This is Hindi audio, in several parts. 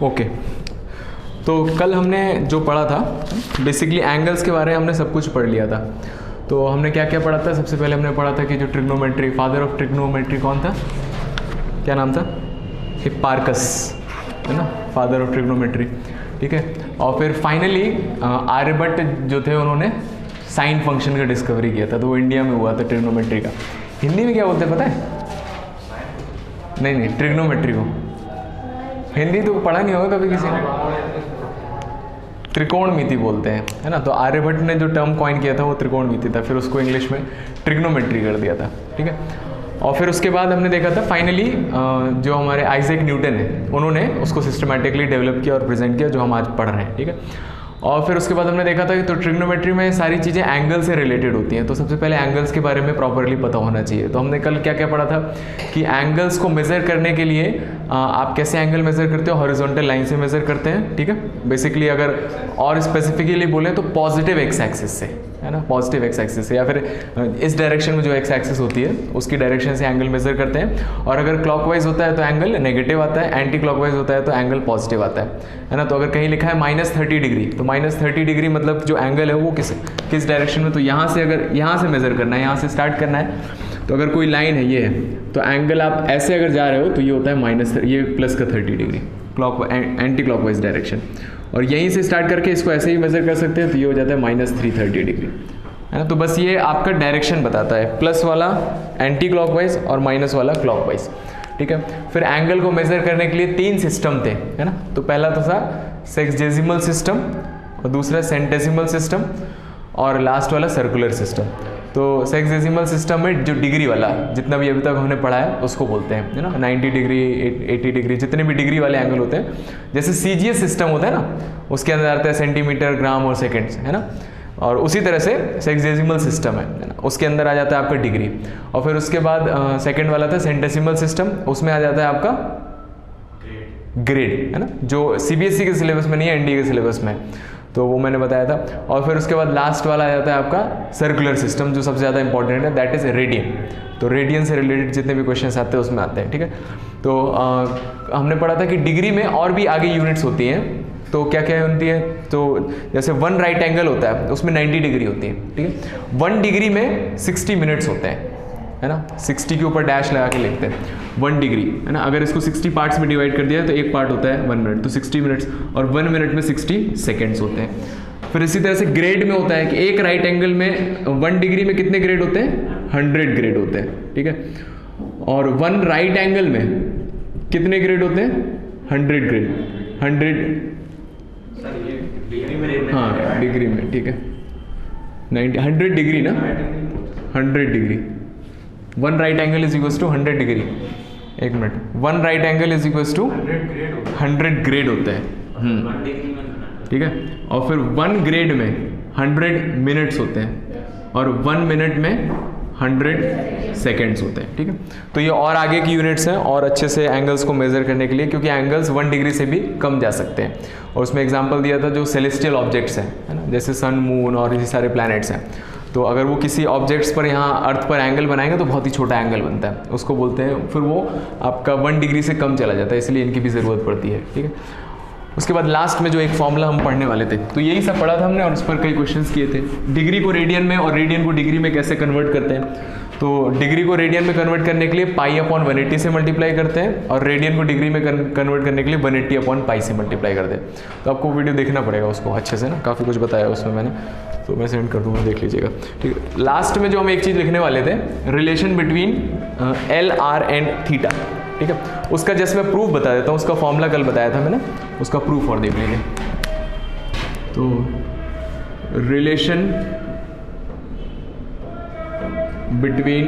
ओके, तो कल हमने जो पढ़ा था बेसिकली एंगल्स के बारे में हमने सब कुछ पढ़ लिया था। तो हमने क्या क्या पढ़ा था? सबसे पहले हमने पढ़ा था कि जो ट्रिग्नोमेट्री, फादर ऑफ ट्रिग्नोमेट्री कौन था? क्या नाम था? हिप्पार्कस, है ना, फादर ऑफ ट्रिग्नोमेट्री, ठीक है। और फिर फाइनली आर्यभट्ट जो थे उन्होंने साइन फंक्शन का डिस्कवरी किया था, तो वो इंडिया में हुआ था ट्रिग्नोमेट्री का। हिंदी में क्या बोलते हैं पता है? नहीं, ट्रिग्नोमेट्री को हिंदी तो पढ़ा नहीं होगा कभी किसी ने। त्रिकोणमिति बोलते हैं, है ना। तो आर्यभट्ट ने जो टर्म कॉइन किया था वो त्रिकोणमिति था, फिर उसको इंग्लिश में ट्रिग्नोमेट्री कर दिया था, ठीक है। और फिर उसके बाद हमने देखा था फाइनली जो हमारे आइजैक न्यूटन है उन्होंने उसको सिस्टमैटिकली डेवलप किया और प्रेजेंट किया, जो हम आज पढ़ रहे हैं, ठीक है। और फिर उसके बाद हमने देखा था कि तो ट्रिग्नोमेट्री में सारी चीज़ें एंगल से रिलेटेड होती हैं, तो सबसे पहले एंगल्स के बारे में प्रॉपरली पता होना चाहिए। तो हमने कल क्या क्या पढ़ा था कि एंगल्स को मेज़र करने के लिए आप कैसे एंगल मेज़र करते हो? हॉरिजॉन्टल लाइन से मेज़र करते हैं, ठीक है। बेसिकली अगर और स्पेसिफिकली बोले तो पॉजिटिव एक्स एक्सिस से, है ना, पॉजिटिव एक्स एक्सिस से, या फिर इस डायरेक्शन में जो एक्स एक्सिस होती है उसकी डायरेक्शन से एंगल मेज़र करते हैं। और अगर क्लॉकवाइज होता है तो एंगल नेगेटिव आता है, एंटी क्लॉकवाइज होता है तो एंगल पॉजिटिव आता है ना। तो अगर कहीं लिखा है -30 डिग्री, तो -30 डिग्री मतलब जो एंगल है वो किस डायरेक्शन में, तो यहाँ से अगर यहाँ से मेज़र करना है, यहाँ से स्टार्ट करना है। तो अगर कोई लाइन है ये है, तो एंगल आप ऐसे अगर जा रहे हो तो ये होता है ये प्लस का 30 डिग्री एंटी क्लॉकवाइज डायरेक्शन। और यहीं से स्टार्ट करके इसको ऐसे ही मेज़र कर सकते हैं, तो ये हो जाता है -330 डिग्री, है ना। तो बस ये आपका डायरेक्शन बताता है, प्लस वाला एंटी क्लॉकवाइज और माइनस वाला क्लॉकवाइज, ठीक है। फिर एंगल को मेज़र करने के लिए 3 सिस्टम थे, है ना। तो पहला तो था सेक्सडेसिमल सिस्टम, और दूसरा सेंटेसिमल सिस्टम, और लास्ट वाला सर्कुलर सिस्टम। तो सेक्सडेसिमल सिस्टम में जो डिग्री वाला जितना भी अभी तक हमने पढ़ा है उसको बोलते हैं, है ना, 90 डिग्री 80 डिग्री जितने भी डिग्री वाले एंगल होते हैं। जैसे सीजीएस सिस्टम होता है ना, उसके अंदर आता है सेंटीमीटर, ग्राम और सेकेंड्स, है ना। और उसी तरह से सेक्सडेसिमल सिस्टम है ना, उसके अंदर आ जाता है आपका डिग्री। और फिर उसके बाद सेकेंड वाला था सेंटेसिमल सिस्टम, उसमें आ जाता है आपका ग्रेड, है ना, जो सीबीएसई के सिलेबस में नहीं है, एनडीए के सिलेबस में, तो वो मैंने बताया था। और फिर उसके बाद लास्ट वाला आ जाता है आपका सर्कुलर सिस्टम, जो सबसे ज़्यादा इंपॉर्टेंट है, दैट इज रेडियन। तो रेडियन से रिलेटेड जितने भी क्वेश्चंस आते हैं उसमें आते हैं, ठीक है। तो हमने पढ़ा था कि डिग्री में और भी आगे यूनिट्स होती हैं, तो क्या क्या होती है? तो जैसे 1 राइट एंगल होता है उसमें 90 डिग्री होती है, ठीक है। 1 डिग्री में 60 मिनट्स होते हैं, है ना। 60 के ऊपर डैश लगा के लिखते हैं 1 डिग्री, है ना। अगर इसको 60 पार्ट्स में डिवाइड कर दिया तो एक पार्ट होता है 1 मिनट, तो 60 मिनट्स, और 1 मिनट में 60 सेकेंड्स होते हैं। फिर इसी तरह से ग्रेड में होता है कि एक राइट एंगल में 1 डिग्री में कितने ग्रेड होते हैं? 100 ग्रेड होते हैं, ठीक है। और 1 राइट एंगल में कितने ग्रेड होते हैं? 100 ग्रेड, 100, हाँ डिग्री में, ठीक है। 100 डिग्री ना, 100 degree, 1 right angle is equals to 100 degree. एक minute, 1 right angle is equals to 100 grade होता है, ठीक है। और फिर 1 ग्रेड में 100 मिनट्स होते हैं, और 1 मिनट में 100 सेकेंड्स होते हैं, ठीक है। तो ये और आगे की यूनिट्स हैं और अच्छे से एंगल्स को मेज़र करने के लिए, क्योंकि एंगल्स 1 डिग्री से भी कम जा सकते हैं। और उसमें एग्जांपल दिया था जो सेलेस्टियल ऑब्जेक्ट्स हैं, है ना, जैसे सन, मून और ये सारे प्लैनेट्स हैं। तो अगर वो किसी ऑब्जेक्ट्स पर यहाँ अर्थ पर एंगल बनाएंगे तो बहुत ही छोटा एंगल बनता है, उसको बोलते हैं, फिर वो आपका 1 डिग्री से कम चला जाता है, इसलिए इनकी भी ज़रूरत पड़ती है, ठीक है। उसके बाद लास्ट में जो एक फॉर्मूला हम पढ़ने वाले थे, तो यही सब पढ़ा था हमने, और उस पर कई क्वेश्चंस किए थे। डिग्री को रेडियन में और रेडियन को डिग्री में कैसे कन्वर्ट करते हैं? तो डिग्री को रेडियन में कन्वर्ट करने के लिए π/180 से मल्टीप्लाई करते हैं, और रेडियन को डिग्री में कन्वर्ट करने के लिए 180/π से मल्टीप्लाई करते हैं। तो आपको वीडियो देखना पड़ेगा उसको अच्छे से ना, काफ़ी कुछ बताया उसमें मैंने, तो मैं सेंड कर दूँगा, देख लीजिएगा, ठीक है। लास्ट में जो हम एक चीज़ लिखने वाले थे, relation between LR and theta, ठीक है। उसका जस्ट मैं प्रूफ बता देता हूँ, उसका फॉर्मूला कल बताया था मैंने, उसका प्रूफ और देख लीजिए। तो relation between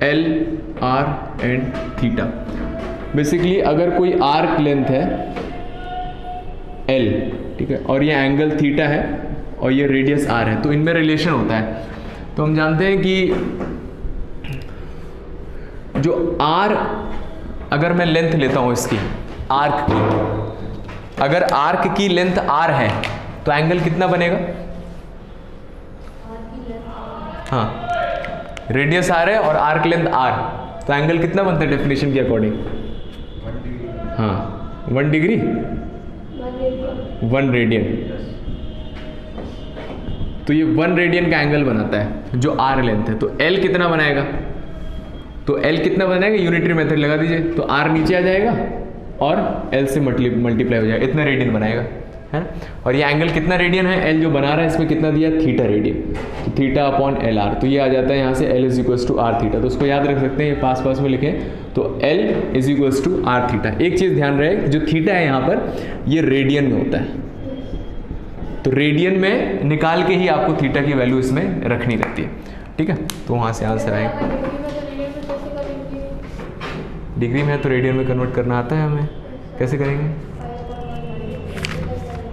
LR and theta, basically अगर कोई आर्क लेंथ है L, ठीक है, और ये एंगल थीटा है और ये रेडियस R है, तो इनमें रिलेशन होता है। तो हम जानते हैं कि जो R, अगर मैं लेंथ लेता हूं इसकी आर्क की, अगर आर्क की लेंथ R है तो एंगल कितना बनेगा? हाँ, रेडियस R है और आर्क लेंथ R, तो एंगल कितना बनता है डेफिनेशन के अकॉर्डिंग? हाँ, 1 डिग्री 1 रेडियन। तो ये 1 रेडियन का एंगल बनाता है जो r लेंथ है। तो L कितना बनाएगा, तो L कितना बनाएगा, यूनिटरी मेथड लगा दीजिए, तो r नीचे आ जाएगा और L से मल्टीप्लाई हो जाएगा, इतना रेडियन बनाएगा, है ना। और ये एंगल कितना रेडियन है, L जो बना रहा है इसमें कितना दिया, थीटा रेडियन, तो थीटा अपॉन LR, तो ये आ जाता है यहाँ से L is equals to r theta. तो उसको याद रख सकते हैं, ये पास पास में लिखें, तो L is equals to r theta. एक चीज़ ध्यान रहे, जो थीटा है यहाँ पर ये रेडियन में होता है, तो रेडियन में निकाल के ही आपको थीटा की वैल्यू इसमें रखनी रहती है, ठीक है। तो वहाँ से आंसर आएगा। डिग्री में है तो रेडियन में कन्वर्ट करना आता है हमें, कैसे करेंगे,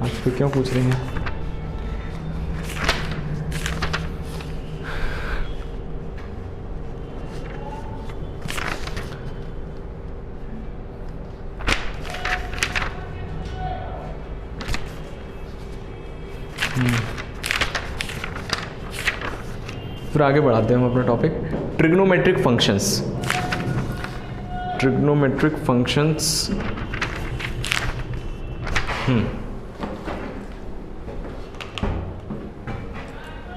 आज फिर क्यों पूछ रही हैं। फिर आगे बढ़ाते हैं हम अपना topic, trigonometric functions. Trigonometric functions,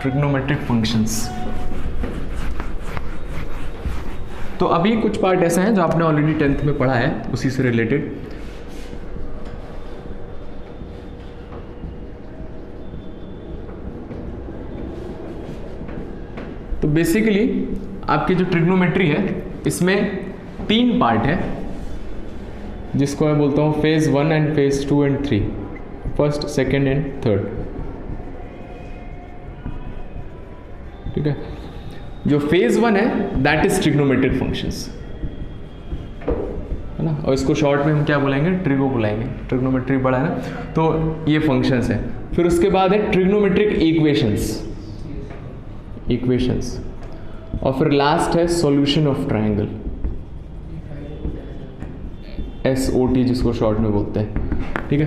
trigonometric functions. तो अभी कुछ पार्ट ऐसे हैं जो आपने ऑलरेडी 10th में पढ़ा है, उसी से रिलेटेड। तो बेसिकली आपकी जो ट्रिग्नोमेट्री है इसमें 3 पार्ट है, जिसको मैं बोलता हूँ phase 1 and phase 2 and 3, first, second and third, ठीक है। जो फेज 1 है दैट इज ट्रिग्नोमेट्रिक फंक्शंस, है ना, और इसको शॉर्ट में हम क्या बुलाएंगे, ट्रिगो बुलाएंगे, ट्रिग्नोमेट्री बड़ा है ना, तो ये फंक्शंस है। फिर उसके बाद है ट्रिग्नोमेट्रिक इक्वेशंस, और फिर लास्ट है सॉल्यूशन ऑफ ट्रायंगल, SOT जिसको शॉर्ट में बोलते हैं, ठीक है।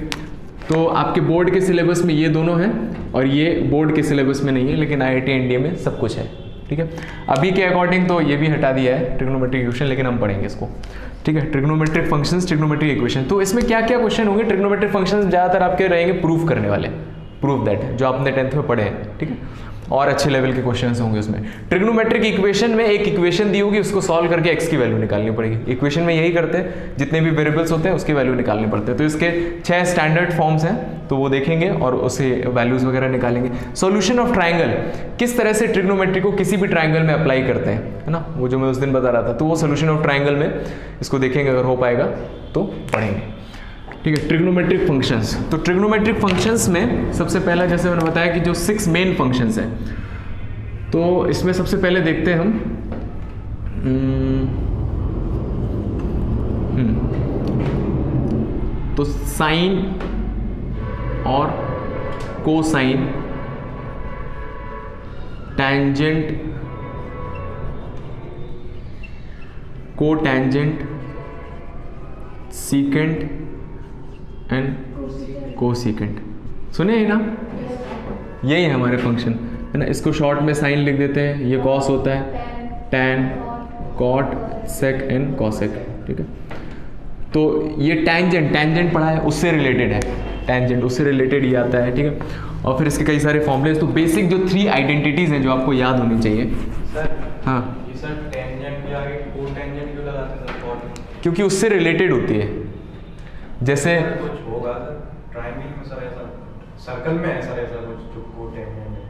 तो आपके बोर्ड के सिलेबस में ये दोनों हैं, और ये बोर्ड के सिलेबस में नहीं है, लेकिन IIT इंडिया में सब कुछ है, ठीक है। अभी के अकॉर्डिंग तो ये भी हटा दिया है ट्रिग्नोमेट्रिक इक्वेशन, लेकिन हम पढ़ेंगे इसको, ठीक है। Trigonometric functions, trigonometric equation. तो इसमें क्या क्या क्वेश्चन होंगे, ट्रिग्नोमेट्रिक फंक्शंस ज़्यादातर आपके रहेंगे प्रूफ करने वाले, प्रूफ दैट, जो आपने 10th में पढ़े हैं, ठीक है, और अच्छे लेवल के क्वेश्चंस होंगे उसमें। ट्रिग्नोमेट्रिक इक्वेशन में एक इक्वेशन दी होगी, उसको सॉल्व करके x की वैल्यू निकालनी पड़ेगी। इक्वेशन में यही करते हैं, जितने भी वेरिएबल्स होते हैं उसकी वैल्यू निकालनी पड़ते हैं। तो इसके 6 स्टैंडर्ड फॉर्म्स हैं, तो वो देखेंगे और उसे वैल्यूज वगैरह निकालेंगे। सॉल्यूशन ऑफ ट्रायंगल, किस तरह से ट्रिग्नोमेट्री को किसी भी ट्रायंगल में अप्लाई करते हैं, है ना, वो जो मैं उस दिन बता रहा था, तो वो सॉल्यूशन ऑफ ट्रायंगल में इसको देखेंगे, अगर हो पाएगा तो पढ़ेंगे, ठीक है। ट्रिग्नोमेट्रिक फंक्शंस, तो ट्रिग्नोमेट्रिक फंक्शंस में सबसे पहला, जैसे मैंने बताया कि जो 6 मेन फंक्शंस हैं, तो इसमें सबसे पहले देखते हैं हम तो साइन और cosine, tangent, cotangent, secant and cosecant, सुने हैं ना, यही है हमारे फंक्शन, है ना। इसको शॉर्ट में साइन लिख देते हैं, ये कॉस होता है, tan, cot, sec and cosec, ठीक है। तो ये टैंजेंट पढ़ा है, उससे रिलेटेड है, टैंजेंट उससे रिलेटेड ही आता है, ठीक है। और फिर इसके कई सारे फॉर्मूलेस। तो बेसिक जो 3 आइडेंटिटीज हैं जो आपको याद होनी चाहिए। सर, हाँ ये सर टेंजेंट के आगे कोटेंजेंट क्यों लगाते हैं सर, कॉट? क्योंकि उससे रिलेटेड होती है, जैसे कुछ होगा सर ट्रायंगल में सर, ऐसा सर्कल में है सर, ऐसा कुछ जो कोटेंजेंट है,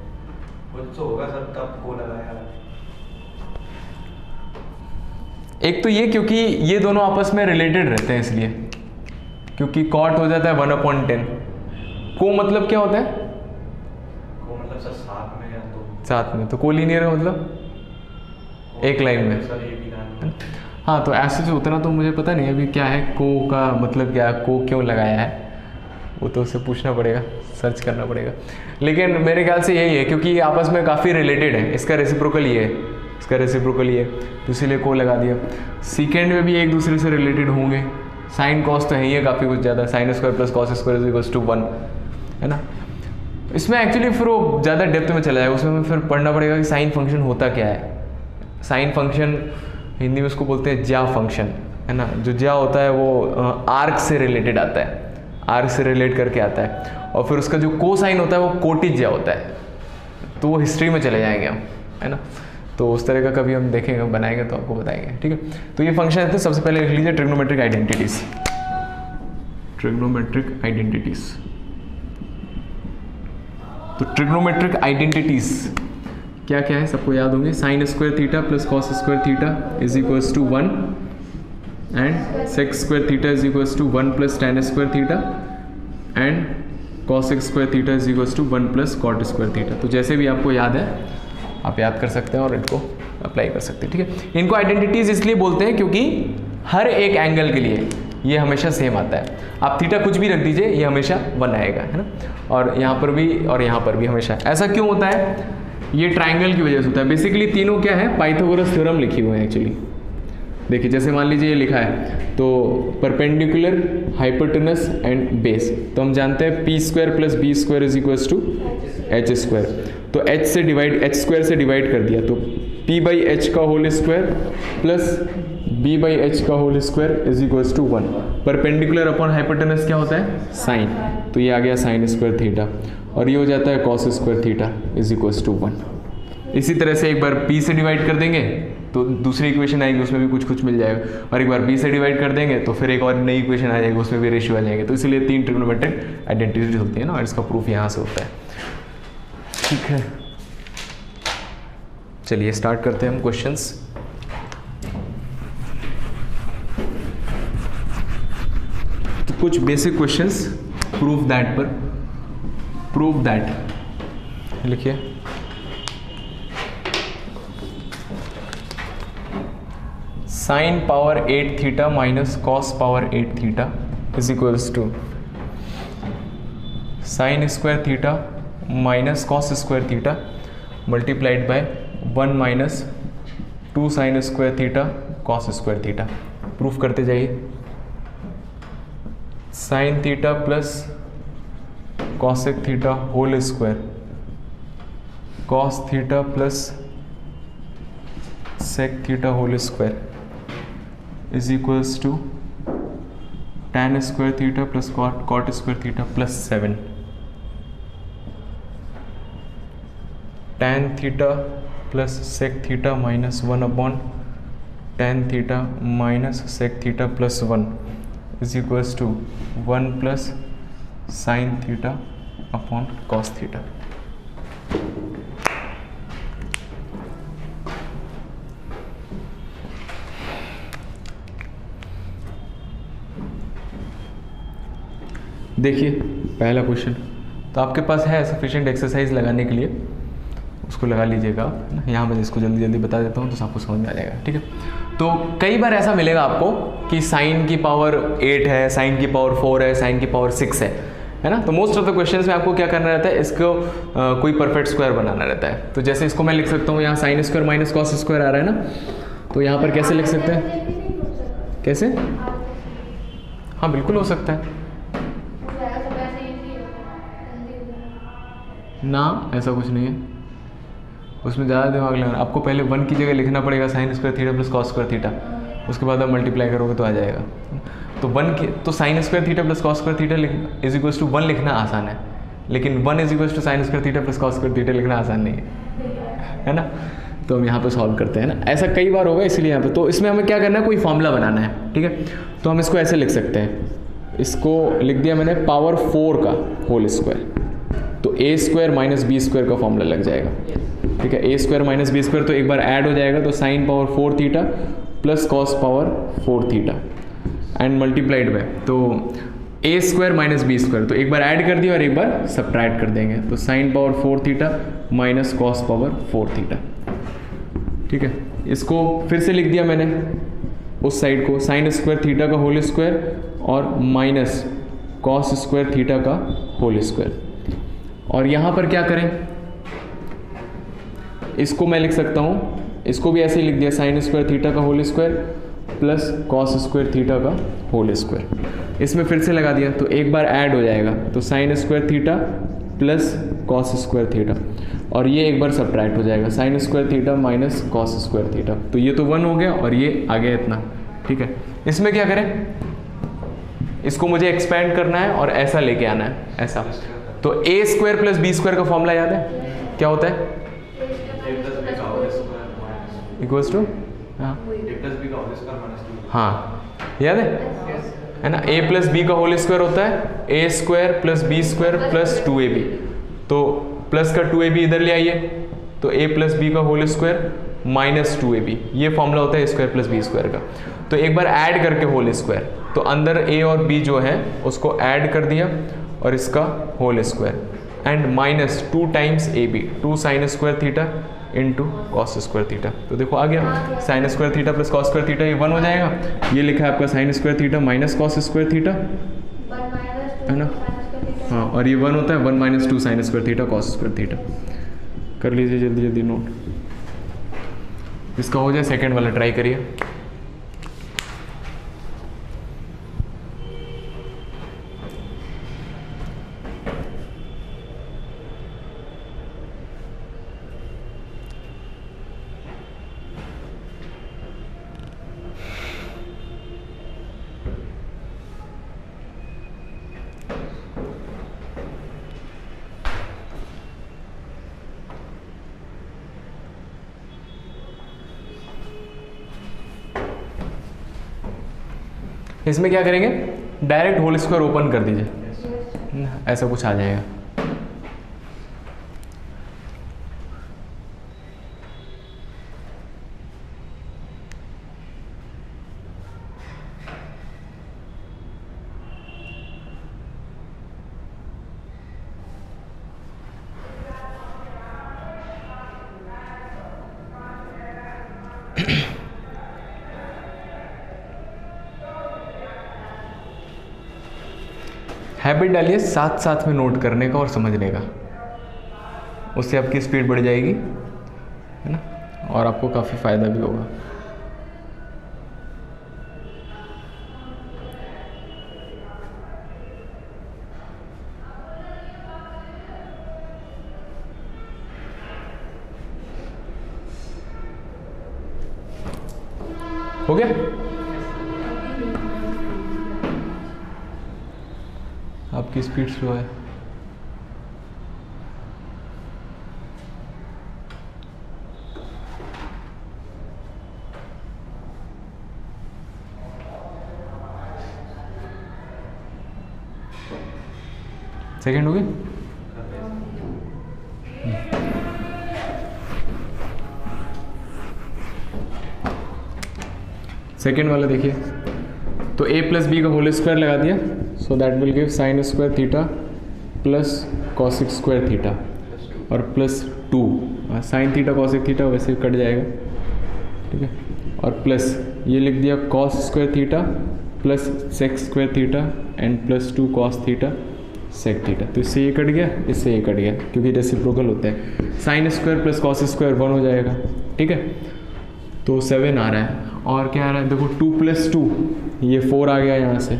कुछ तो होगा सर, तब को लगाया। एक तो ये क्योंकि ये दोनों आपस में रिलेटेड रहते हैं, इसलिए, क्योंकि कॉट हो जाता है 1/10। को मतलब क्या होता है, को मतलब सर साथ में या तो साथ में, तो कोलिनियर है मतलब एक लाइन में सर, एक ही लाइन में। हाँ, तो ऐसे से उतना तो मुझे पता नहीं अभी क्या है, को का मतलब क्या है, को क्यों लगाया है, वो तो उससे पूछना पड़ेगा, सर्च करना पड़ेगा। लेकिन मेरे ख्याल से यही है, क्योंकि ये आपस में काफ़ी रिलेटेड है, इसका रेसिप्रोकल ये है, इसका रेसिप्रोकल ये है, तो इसीलिए को लगा दिया। सीकेंड में भी एक दूसरे से रिलेटेड होंगे, साइन कॉस तो है ही है काफ़ी कुछ ज़्यादा, sine square plus cos square is equals to 1, है ना। इसमें एक्चुअली फिर वो ज़्यादा डेप्थ में चला जाएगा, उसमें फिर पढ़ना पड़ेगा कि साइन फंक्शन होता क्या है। साइन फंक्शन हिंदी में उसको बोलते हैं ज्या फंक्शन, है ना, जो ज्या होता है वो आर्क से रिलेटेड आता है, आर्क से रिलेट करके आता है, और फिर उसका जो कोसाइन होता है वो कोटिज ज्या होता है, तो वो हिस्ट्री में चले जाएंगे हम, है ना। तो उस तरह का कभी हम देखेंगे, बनाएंगे तो आपको बताएंगे, ठीक है। तो ये फंक्शन है, तो सबसे पहले लिख लीजिए ट्रिग्नोमेट्रिक आइडेंटिटीज, ट्रिग्नोमेट्रिक आइडेंटिटीज। तो ट्रिग्नोमेट्रिक आइडेंटिटीज क्या क्या है, सबको याद होंगे। Sine square theta plus cos square theta is equals to 1 and sec square theta is equals to 1 plus tan square theta and cos square theta is equals to 1 plus cot square theta. तो जैसे भी आपको याद है आप याद कर सकते हैं और इनको अप्लाई कर सकते हैं, ठीक है। इनको आइडेंटिटीज इसलिए बोलते हैं क्योंकि हर एक एंगल के लिए ये हमेशा सेम आता है। आप थीटा कुछ भी रख दीजिए, ये हमेशा 1 आएगा, है ना। और यहाँ पर भी और यहाँ पर भी हमेशा। ऐसा क्यों होता है? ये ट्राइंगल की वजह से होता है। बेसिकली तीनों क्या है, पाइथागोरस थ्योरम लिखी हुए हैं एक्चुअली। देखिए जैसे मान लीजिए ये लिखा है तो परपेंडिकुलर, हाइपोटेनस एंड बेस, तो हम जानते हैं P square plus B square is equals to H square. तो एच स्क्वायर से डिवाइड कर दिया, तो p बाई एच का whole square plus b by H का whole square is equals to 1। Perpendicular upon hypotenuse क्या होता है? साइन। तो ये आ गया साइन स्क्वायर थीटा, और ये हो जाता है cos square theta is equals to 1। इसी तरह से एक बार p से डिवाइड कर देंगे तो दूसरी इक्वेशन आएगी, उसमें भी कुछ कुछ मिल जाएगा, और एक बार b से डिवाइड कर देंगे तो फिर एक और नई इक्वेशन आ जाएगी, उसमें भी रेशियो आ जाएंगे। तो इसलिए 3 ट्रिग्नोमेट्रिक आइडेंटिटीज होती है ना, और इसका प्रूफ यहाँ से होता है, ठीक है। चलिए स्टार्ट करते हैं हम क्वेश्चंस। तो कुछ बेसिक क्वेश्चंस प्रूफ दैट पर, प्रूफ दैट लिखिए। Sine power 8 theta minus cos power 8 theta is equals to sine square theta minus cos square theta multiplied by 1 minus 2 sine square theta cos square theta. Proof करते जाइए। Sine theta plus cosec theta whole square, cos theta plus sec theta whole square is equals to tan square theta plus cot square theta plus 7। tan theta plus sec theta minus 1 upon tan theta minus sec theta plus 1 is equals to 1 plus sine theta upon cos theta. देखिए पहला क्वेश्चन, तो आपके पास है सफिशिएंट एक्सरसाइज लगाने के लिए, उसको लगा लीजिएगा आप, है ना। यहाँ मैं इसको जल्दी जल्दी बता देता हूँ तो आपको समझ में आ जाएगा, ठीक है। तो कई बार ऐसा मिलेगा आपको कि साइन की पावर 8 है, साइन की पावर 4 है, साइन की पावर 6 है ना। तो मोस्ट ऑफ द क्वेश्चंस में आपको क्या करना रहता है, इसको कोई परफेक्ट स्क्वायर बनाना रहता है। तो जैसे इसको मैं लिख सकता हूँ, यहाँ sine square minus cos square आ रहा है ना, तो यहाँ पर कैसे लिख सकते हैं? कैसे? हाँ बिल्कुल हो सकता है ना, ऐसा कुछ नहीं है, उसमें ज़्यादा दिमाग लगाना। आपको पहले 1 की जगह लिखना पड़ेगा sign square theta plus cos square theta, उसके बाद आप मल्टीप्लाई करोगे तो आ जाएगा। तो 1 की तो sine square theta plus cos square theta is equals to 1 लिखना आसान है, लेकिन 1 is equals to sine square theta plus cos square theta लिखना आसान नहीं है ना। तो हम यहाँ पे सॉल्व करते हैं ना, ऐसा कई बार होगा इसलिए यहाँ पे। तो इसमें हमें क्या करना है, कोई फॉर्मूला बनाना है, ठीक है। तो हम इसको ऐसे लिख सकते हैं, इसको लिख दिया मैंने पावर 4 का होल स्क्वायर, तो ए स्क्वायर माइनस बी स्क्वायर का फॉर्मूला लग जाएगा, ठीक है। A square minus B square तो एक बार ऐड हो जाएगा, तो sine power 4 theta plus cos power 4 theta and multiplied bye, तो ए स्क्वायर माइनस बी स्क्वायर तो एक बार ऐड कर दिया और एक बार सब्ट्रैक्ट कर देंगे, तो sine power 4 theta minus cos power 4 theta, ठीक है। इसको फिर से लिख दिया मैंने उस साइड को, साइन स्क्वायर थीटा का होल स्क्वायर और माइनस कॉस स्क्वायर थीटा का होल स्क्वायर। और यहाँ पर क्या करें, इसको मैं लिख सकता हूँ, इसको भी ऐसे ही लिख दिया, साइन स्क्वायर थीटा का whole square plus cos square theta का होल स्क्वायर। इसमें फिर से लगा दिया तो एक बार ऐड हो जाएगा, तो sine square theta plus cos square theta, और ये एक बार सब्ट्रैक्ट हो जाएगा, sign square theta minus cos square theta. तो ये तो 1 हो गया और ये आ गया इतना, ठीक है। इसमें क्या करें, इसको मुझे एक्सपेंड करना है और ऐसा लेके आना है, ऐसा। तो ए स्क्वायर प्लस बी स्क्वायर का फॉर्मूला याद है, क्या होता है? इक्वल्स टू, हाँ याद है ना, ए प्लस बी का होल स्क्वायर होता है A square plus B square plus 2ab। तो प्लस का 2ab इधर ले आइए, तो a प्लस बी का होल स्क्वायर माइनस 2ab, ये फॉर्मूला होता है a square plus B square का। तो एक बार ऐड करके होल स्क्वायर, तो अंदर a और b जो है उसको ऐड कर दिया और इसका whole square and minus 2 times ab, 2 sine square theta into cos square theta. तो देखो आ गया, sine square theta plus cos square theta, ये 1 हो जाएगा। ये लिखा है आपका sine square theta minus cos square theta, है ना, हाँ, और ये 1 होता है 1 minus 2 sine square theta cos square theta. कर लीजिए जल्दी जल्दी नोट, इसका हो जाए सेकंड वाला, ट्राई करिए। इसमें क्या करेंगे, डायरेक्ट होल स्क्वायर ओपन कर दीजिए, ऐसा कुछ आ जाएगा। हैबिट डालिए साथ साथ में नोट करने का और समझने का, उससे आपकी स्पीड बढ़ जाएगी, है ना, और आपको काफ़ी फ़ायदा भी होगा। हो गया? आपकी स्पीड स्लो है। सेकंड हो गई? सेकंड वाला देखिए, तो a प्लस बी का होल स्क्वायर लगा दिया, so that will give sine square theta plus cosec square theta और plus 2, sine theta cosec theta वैसे कट जाएगा, ठीक है, और प्लस ये लिख दिया cos square theta plus sec square theta and plus 2 cos theta sec theta. तो इससे ये कट गया, इससे ये कट गया, क्योंकि रेसिप्रोकल होता है। Sign square plus cos square 1 हो जाएगा, ठीक है, तो 7 आ रहा है। और क्या आ रहा है, देखो 2 प्लस 2, ये 4 आ गया यहाँ से,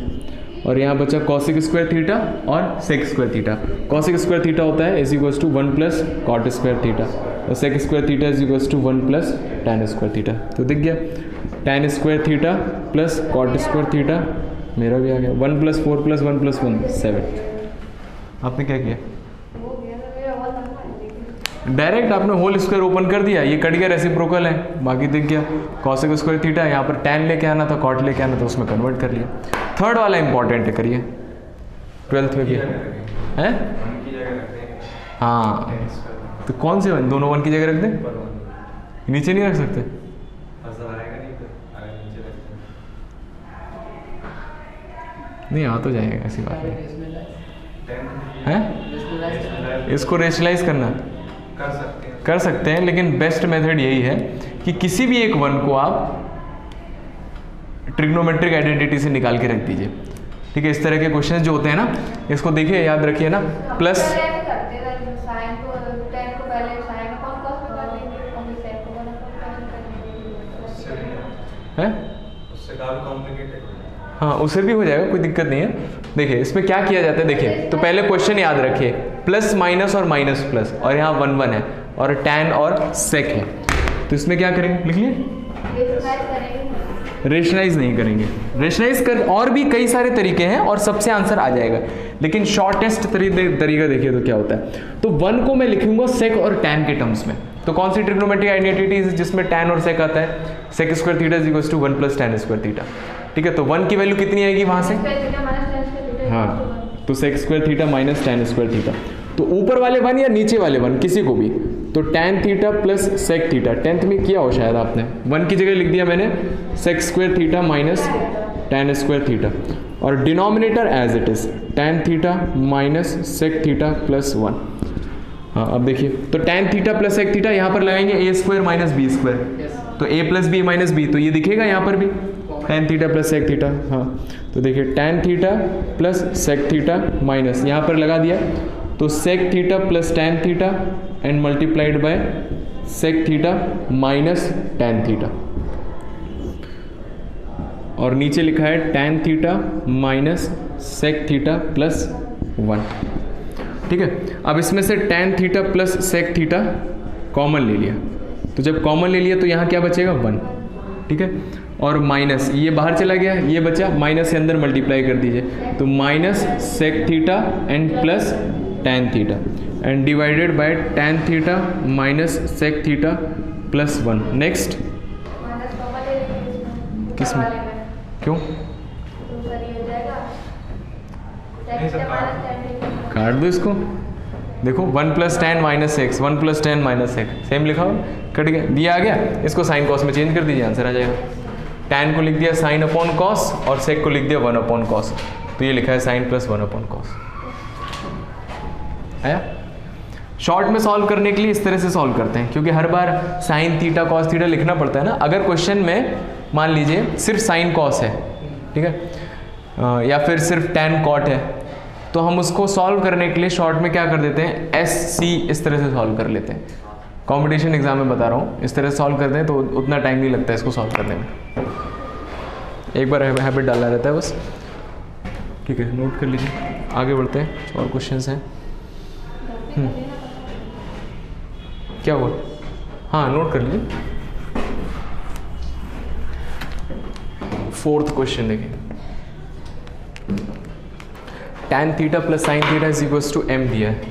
और यहाँ बचा कॉसिक स्क्वायर थीटा और sec square theta. Cosec square theta होता है is equals to 1 plus cot square theta, और sec square theta is equals to 1 plus tan square theta. तो दिख गया, tan square theta plus cot square theta, मेरा भी आ गया, 1 प्लस 4 प्लस 1 प्लस 1 7। आपने क्या किया, डायरेक्ट आपने होल स्क्वायर ओपन कर दिया, ये कट गया, रेसिप्रोकल है, बाकी दिख गया। कॉसेक स्क्वायर थीटा, यहाँ पर टैन लेके आना था, कॉट लेके आना था, उसमें कन्वर्ट कर लिया। थर्ड वाला इंपॉर्टेंट है, करिए, 12th में किया है, हाँ, तो कौन से दोनों 1 की जगह रख दें, नीचे नहीं रख सकते, नहीं आ तो जाएगा, ऐसी बात नहीं है। इसको रेशनलाइज करना कर सकते हैं, लेकिन बेस्ट मेथड यही है कि किसी भी एक 1 को आप ट्रिग्नोमेट्रिक आइडेंटिटी से निकाल के रख दीजिए, ठीक है। इस तरह के क्वेश्चन जो होते हैं ना, इसको देखिए, याद रखिए ना, प्लस है, हाँ उससे भी हो जाएगा, कोई दिक्कत नहीं है। देखिए इसमें क्या किया जाता है, देखिए तो पहले क्वेश्चन याद रखिए, प्लस माइनस और माइनस प्लस, और यहाँ 1 1 है और टैन और सेक है, तो इसमें क्या करेंगे, लिख लिए, रेशनलाइज नहीं करेंगे। रेशनलाइज कर और भी कई सारे तरीके हैं और सबसे आंसर आ जाएगा, लेकिन शॉर्टेस्ट तरीका देखिए तो क्या होता है। तो 1 को मैं लिखूंगा सेक और टैन के टर्म्स में। तो कौन सी ट्रिग्नोमेट्रिक आइडेंटिटी जिसमें टैन और सेक आता है? Sec square theta is equal to 1 plus tan square theta. ठीक है, तो 1 की वैल्यू कितनी आएगी वहां से? हाँ, तो sec square theta minus tan square theta. तो ऊपर वाले 1 या नीचे वाले 1 किसी को भी, तो tan theta plus sec theta. 10th में किया हो शायद आपने, 1 की जगह लिख दिया मैंने sec square theta minus tan square theta, और denominator as it is tan theta minus sec theta plus 1। हाँ, अब देखिए, तो tan theta plus sec theta यहाँ पर लगाएंगे A square minus B square, तो A plus B minus B, तो ये दिखेगा यहाँ पर भी tan theta plus sec theta. हाँ, तो देखिए tan theta plus sec theta minus यहाँ पर लगा दिया, तो sec theta plus tan theta and multiplied by sec theta minus tan theta, और नीचे लिखा है tan theta minus sec theta plus 1। ठीक है, अब इसमें से tan theta plus sec theta common ले लिया, तो जब कॉमन ले लिया तो यहाँ क्या बचेगा? 1। ठीक है, और माइनस ये बाहर चला गया, ये बचा, माइनस से अंदर मल्टीप्लाई कर दीजिए, तो minus sec theta and plus tan theta and divided by tan theta minus sec theta plus 1। Next किसमें? क्यों? काट दो इसको, देखो 1 plus tan minus x, 1 plus tan minus x, same लिखा हो, कट गया, दिया आ गया, इसको साइन कॉस में चेंज कर दीजिए, आंसर आ जाएगा। टैन को लिख दिया साइन अपॉन कॉस और सेक को लिख दिया 1 अपॉन कॉस, तो ये लिखा है साइन प्लस 1 अपॉन कॉस। आया? शॉर्ट में सॉल्व करने के लिए इस तरह से सॉल्व करते हैं, क्योंकि हर बार साइन थीटा कॉस थीटा लिखना पड़ता है ना। अगर क्वेश्चन में मान लीजिए सिर्फ साइन कॉस है, ठीक है, या फिर सिर्फ टैन कॉट है, तो हम उसको सॉल्व करने के लिए शॉर्ट में क्या कर देते हैं, एस सी इस तरह से सॉल्व कर लेते हैं। कॉम्पिटिशन एग्जाम में बता रहा हूँ, इस तरह से सॉल्व करते हैं तो उतना टाइम नहीं लगता है इसको सॉल्व करने में, एक बार हैबिट डालना रहता है बस। ठीक है, नोट कर लीजिए, आगे बढ़ते हैं, और क्वेश्चंस हैं। क्या हुआ? हाँ, नोट कर लीजिए। 4th क्वेश्चन देखिए, tan theta plus sine theta is equals to m दिया है,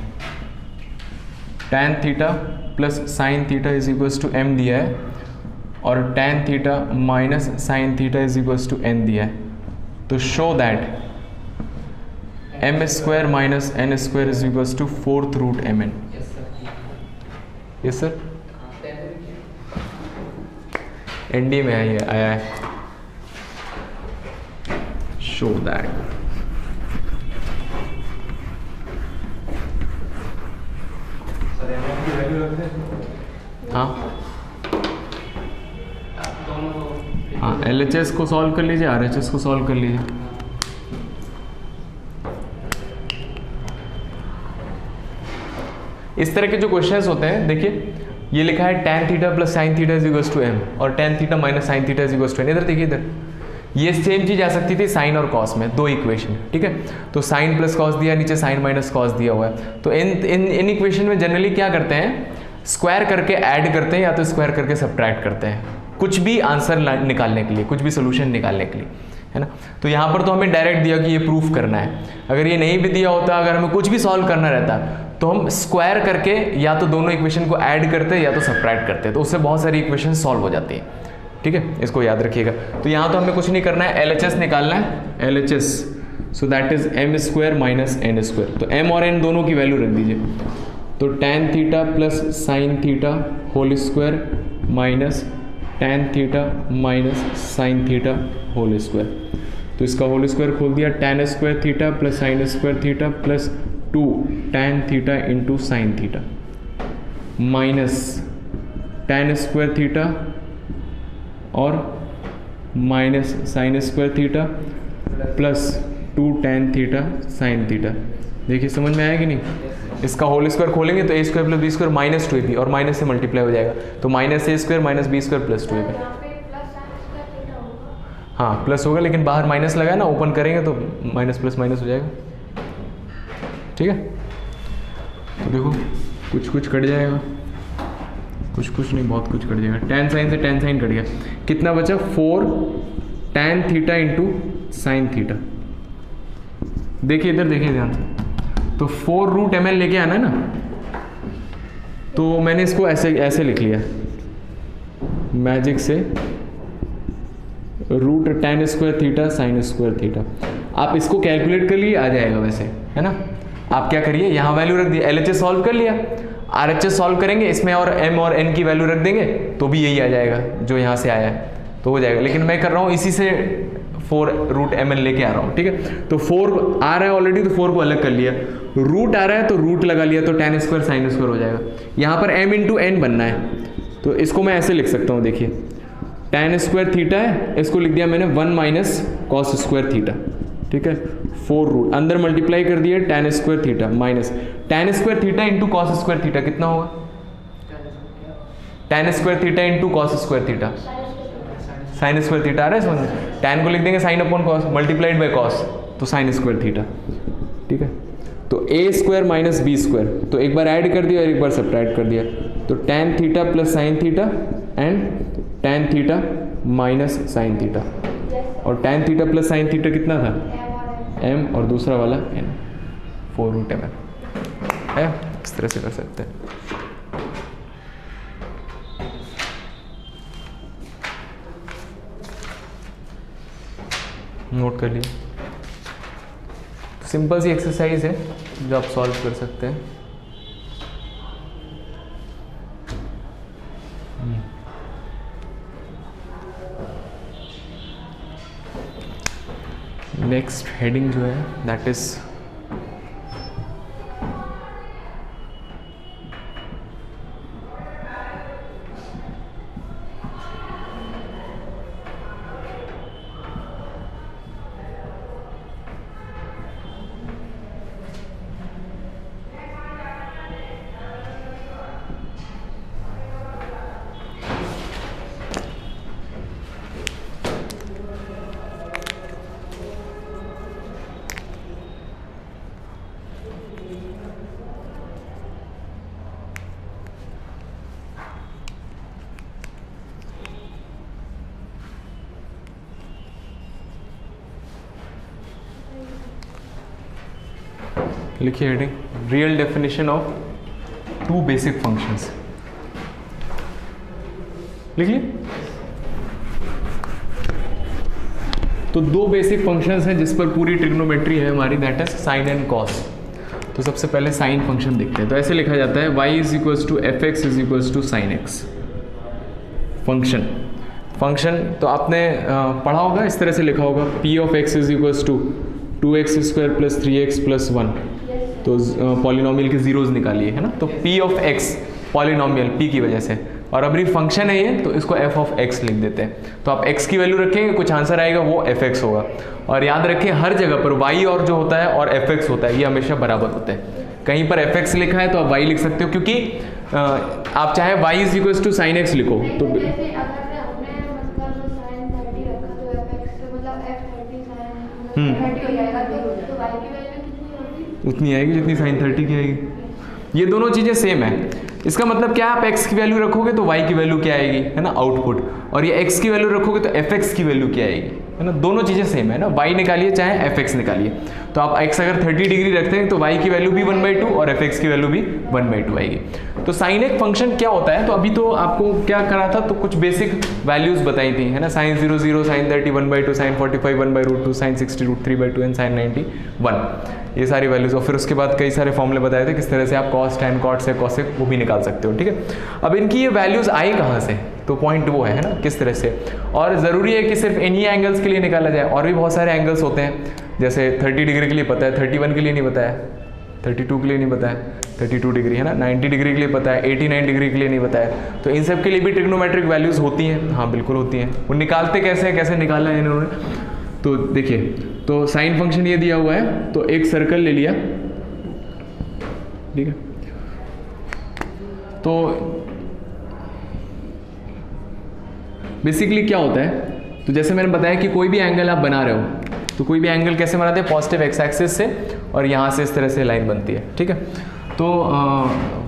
tan theta plus sine theta is equals to m दिया है, और tan theta minus sine theta is equals to n दिया है। तो show that m square minus n square is equals to 4th root mn। Yes sir, एनडी में है, ये आया है, शो दैट हाँ हाँ, LHS को सॉल्व कर लीजिए, RHS को सॉल्व कर लीजिए। इस तरह के जो क्वेश्चंस होते हैं, देखिए ये लिखा है tan theta plus sine theta is equals to m और tan theta minus sine theta is equals to n। इधर देखिए, इधर ये सेम चीज आ सकती थी साइन और कॉस में, 2 इक्वेशन, ठीक है। तो साइन प्लस कॉस दिया, नीचे साइन माइनस कॉस दिया हुआ है। तो इन इक्वेशन में जनरली क्या करते हैं, स्क्वायर करके ऐड करते हैं या तो स्क्वायर करके सब्ट्रैक्ट करते हैं, कुछ भी आंसर निकालने के लिए, कुछ भी सोल्यूशन निकालने के लिए, है ना। तो यहाँ पर तो हमें डायरेक्ट दिया कि ये प्रूफ करना है। अगर ये नहीं भी दिया होता, अगर हमें कुछ भी सॉल्व करना रहता, तो हम स्क्वायर करके या तो दोनों इक्वेशन को ऐड करते या तो सब्ट्रैक्ट करते, तो उससे बहुत सारी इक्वेशन सॉल्व हो जाती है, ठीक है। इसको याद रखिएगा। तो यहाँ तो हमें कुछ नहीं करना है, LHS निकालना है, LHS, so that is m square minus n square. तो m और n दोनों की वैल्यू रख दीजिए। तो tan theta plus sine theta whole square minus tan theta minus sine theta whole square. तो इसका होल स्क्वायर खोल दिया, tan square theta plus sine square theta plus 2 tan theta into sine theta minus tan square theta और minus sine square theta plus 2 tan theta sine theta. देखिए समझ में आया कि नहीं। इसका होल स्क्वायर खोलेंगे तो a square plus B square minus 2ab और माइनस से मल्टीप्लाई हो जाएगा, तो minus a square minus B square plus 2ab। हाँ प्लस होगा, लेकिन बाहर माइनस लगा है ना, ओपन करेंगे तो माइनस प्लस माइनस हो जाएगा, ठीक है। तो देखो कुछ कुछ कट जाएगा, कुछ कुछ नहीं, बहुत कुछ कट जाएगा। tan साइन से tan साइन कट गया, कितना बचा 4 tan theta into sine theta. देखिए इधर देखिए ध्यान से, तो 4√ml लेके आना है ना, तो मैंने इसको ऐसे ऐसे लिख लिया मैजिक से, root tan square theta sine square theta. आप इसको कैलकुलेट कर लिए आ जाएगा वैसे, है ना। आप क्या करिए, यहाँ वैल्यू रख दिया, LHS सॉल्व कर लिया, RHS सॉल्व करेंगे, इसमें और m और n की वैल्यू रख देंगे तो भी यही आ जाएगा जो यहाँ से आया है, तो हो जाएगा। लेकिन मैं कर रहा हूँ इसी से 4√ml लेके आ रहा हूँ, ठीक है। तो 4 आ रहा है ऑलरेडी, तो 4 को अलग कर लिया, रूट आ रहा है तो रूट लगा लिया, तो tan स्क्वायर साइन स्क्वायर हो जाएगा। यहाँ पर m इंटू n बनना है, तो इसको मैं ऐसे लिख सकता हूँ, देखिए tan स्क्वायर थीटा है, इसको लिख दिया मैंने 1 माइनस कॉस स्क्वायर थीटा, ठीक है। 4 रूट अंदर मल्टीप्लाई कर दिया tan square theta minus tan square theta into cos square theta कितना होगा, tan square theta into cos square theta, sine square theta आ रहा है समझ। tan को लिख देंगे sine upon cos multiplied by cos, तो साइन स्क्वायर थीटा, ठीक है। तो a square minus B square, तो एक बार ऐड कर दिया और एक बार सब्ट्रैक्ट कर दिया, तो tan theta plus sine theta and tan theta minus sine theta, और tan theta plus sine theta कितना था m और दूसरा वाला n, 4√ml है। इस तरह से कर सकते हैं। नोट कर लिए, सिंपल सी एक्सरसाइज है जो आप सॉल्व कर सकते हैं। नेक्स्ट हेडिंग जो है दैट इज लिखिए heading, real definition of 2 basic functions. लिख लिए। तो 2 बेसिक फंक्शंस हैं जिस पर पूरी ट्रिग्नोमेट्री है हमारी, that is sine and cos. तो सबसे पहले साइन फंक्शन देखते हैं। तो ऐसे लिखा जाता है y is equals to f x is equals to sine x. Function तो आपने पढ़ा होगा, इस तरह से लिखा होगा p of x is equals to 2x square plus 3x plus 1। तो पॉलिनोमियल के जीरोज निकालिए, है ना। तो p of x polynomial p की वजह से, और अभी फंक्शन है ये, तो इसको f ऑफ x लिख देते हैं। तो आप x की वैल्यू रखेंगे, कुछ आंसर आएगा वो fx होगा। और याद रखें हर जगह पर y और जो होता है और fx होता है ये हमेशा बराबर होते हैं। कहीं पर fx लिखा है तो आप y लिख सकते हो, क्योंकि आप चाहे y is equals to sine x लिखो तो उतनी आएगी जितनी साइन 30 की आएगी। ये दोनों चीज़ें सेम है। इसका मतलब क्या, आप x की वैल्यू रखोगे तो y की वैल्यू क्या आएगी, है ना, आउटपुट। और ये x की वैल्यू रखोगे तो fx की वैल्यू क्या आएगी, है ना। दोनों चीज़ें सेम है ना, y निकालिए चाहे fx निकालिए। तो आप x अगर 30 डिग्री रखते हैं तो y की वैल्यू भी 1/2 और fx की वैल्यू भी 1/2 आएगी। तो साइन एक फंक्शन क्या होता है, तो अभी तो आपको क्या करा था, तो कुछ बेसिक वैल्यूज बताई थी, है ना। Sine 0 0, sine 30 1/2, sine 45 1/√2, sine 60 √3/2 and sine 90 1, ये सारी वैल्यूज। और फिर उसके बाद कई सारे फॉर्मूले बताए थे किस तरह से आप कॉस टैन कॉट से कॉसेक वो भी निकाल सकते हो, ठीक है। अब इनकी ये वैल्यूज आई कहाँ से, तो पॉइंट वो है ना, किस तरह से। और ज़रूरी है कि सिर्फ इन्हीं एंगल्स के लिए निकाला जाए, और भी बहुत सारे एंगल्स होते हैं, जैसे 30 डिग्री के लिए पता है, 31 के लिए नहीं पता है, 32 के लिए नहीं पता है, 32 डिग्री, है ना, 90 डिग्री के लिए पता है, 89 डिग्री के लिए नहीं पता है। तो इन सब के लिए भी ट्रिग्नोमेट्रिक वैल्यूज़ होती हैं, हाँ बिल्कुल होती हैं। वो निकालते कैसे निकाला है इन्होंने, तो देखिए। तो साइन फंक्शन ये दिया हुआ है, तो एक सर्कल ले लिया, ठीक है। तो बेसिकली क्या होता है, तो जैसे मैंने बताया कि कोई भी एंगल आप बना रहे हो, तो कोई भी एंगल कैसे बनाते हैं, पॉजिटिव एक्स एक्सिस से, और यहाँ से इस तरह से लाइन बनती है, ठीक है। तो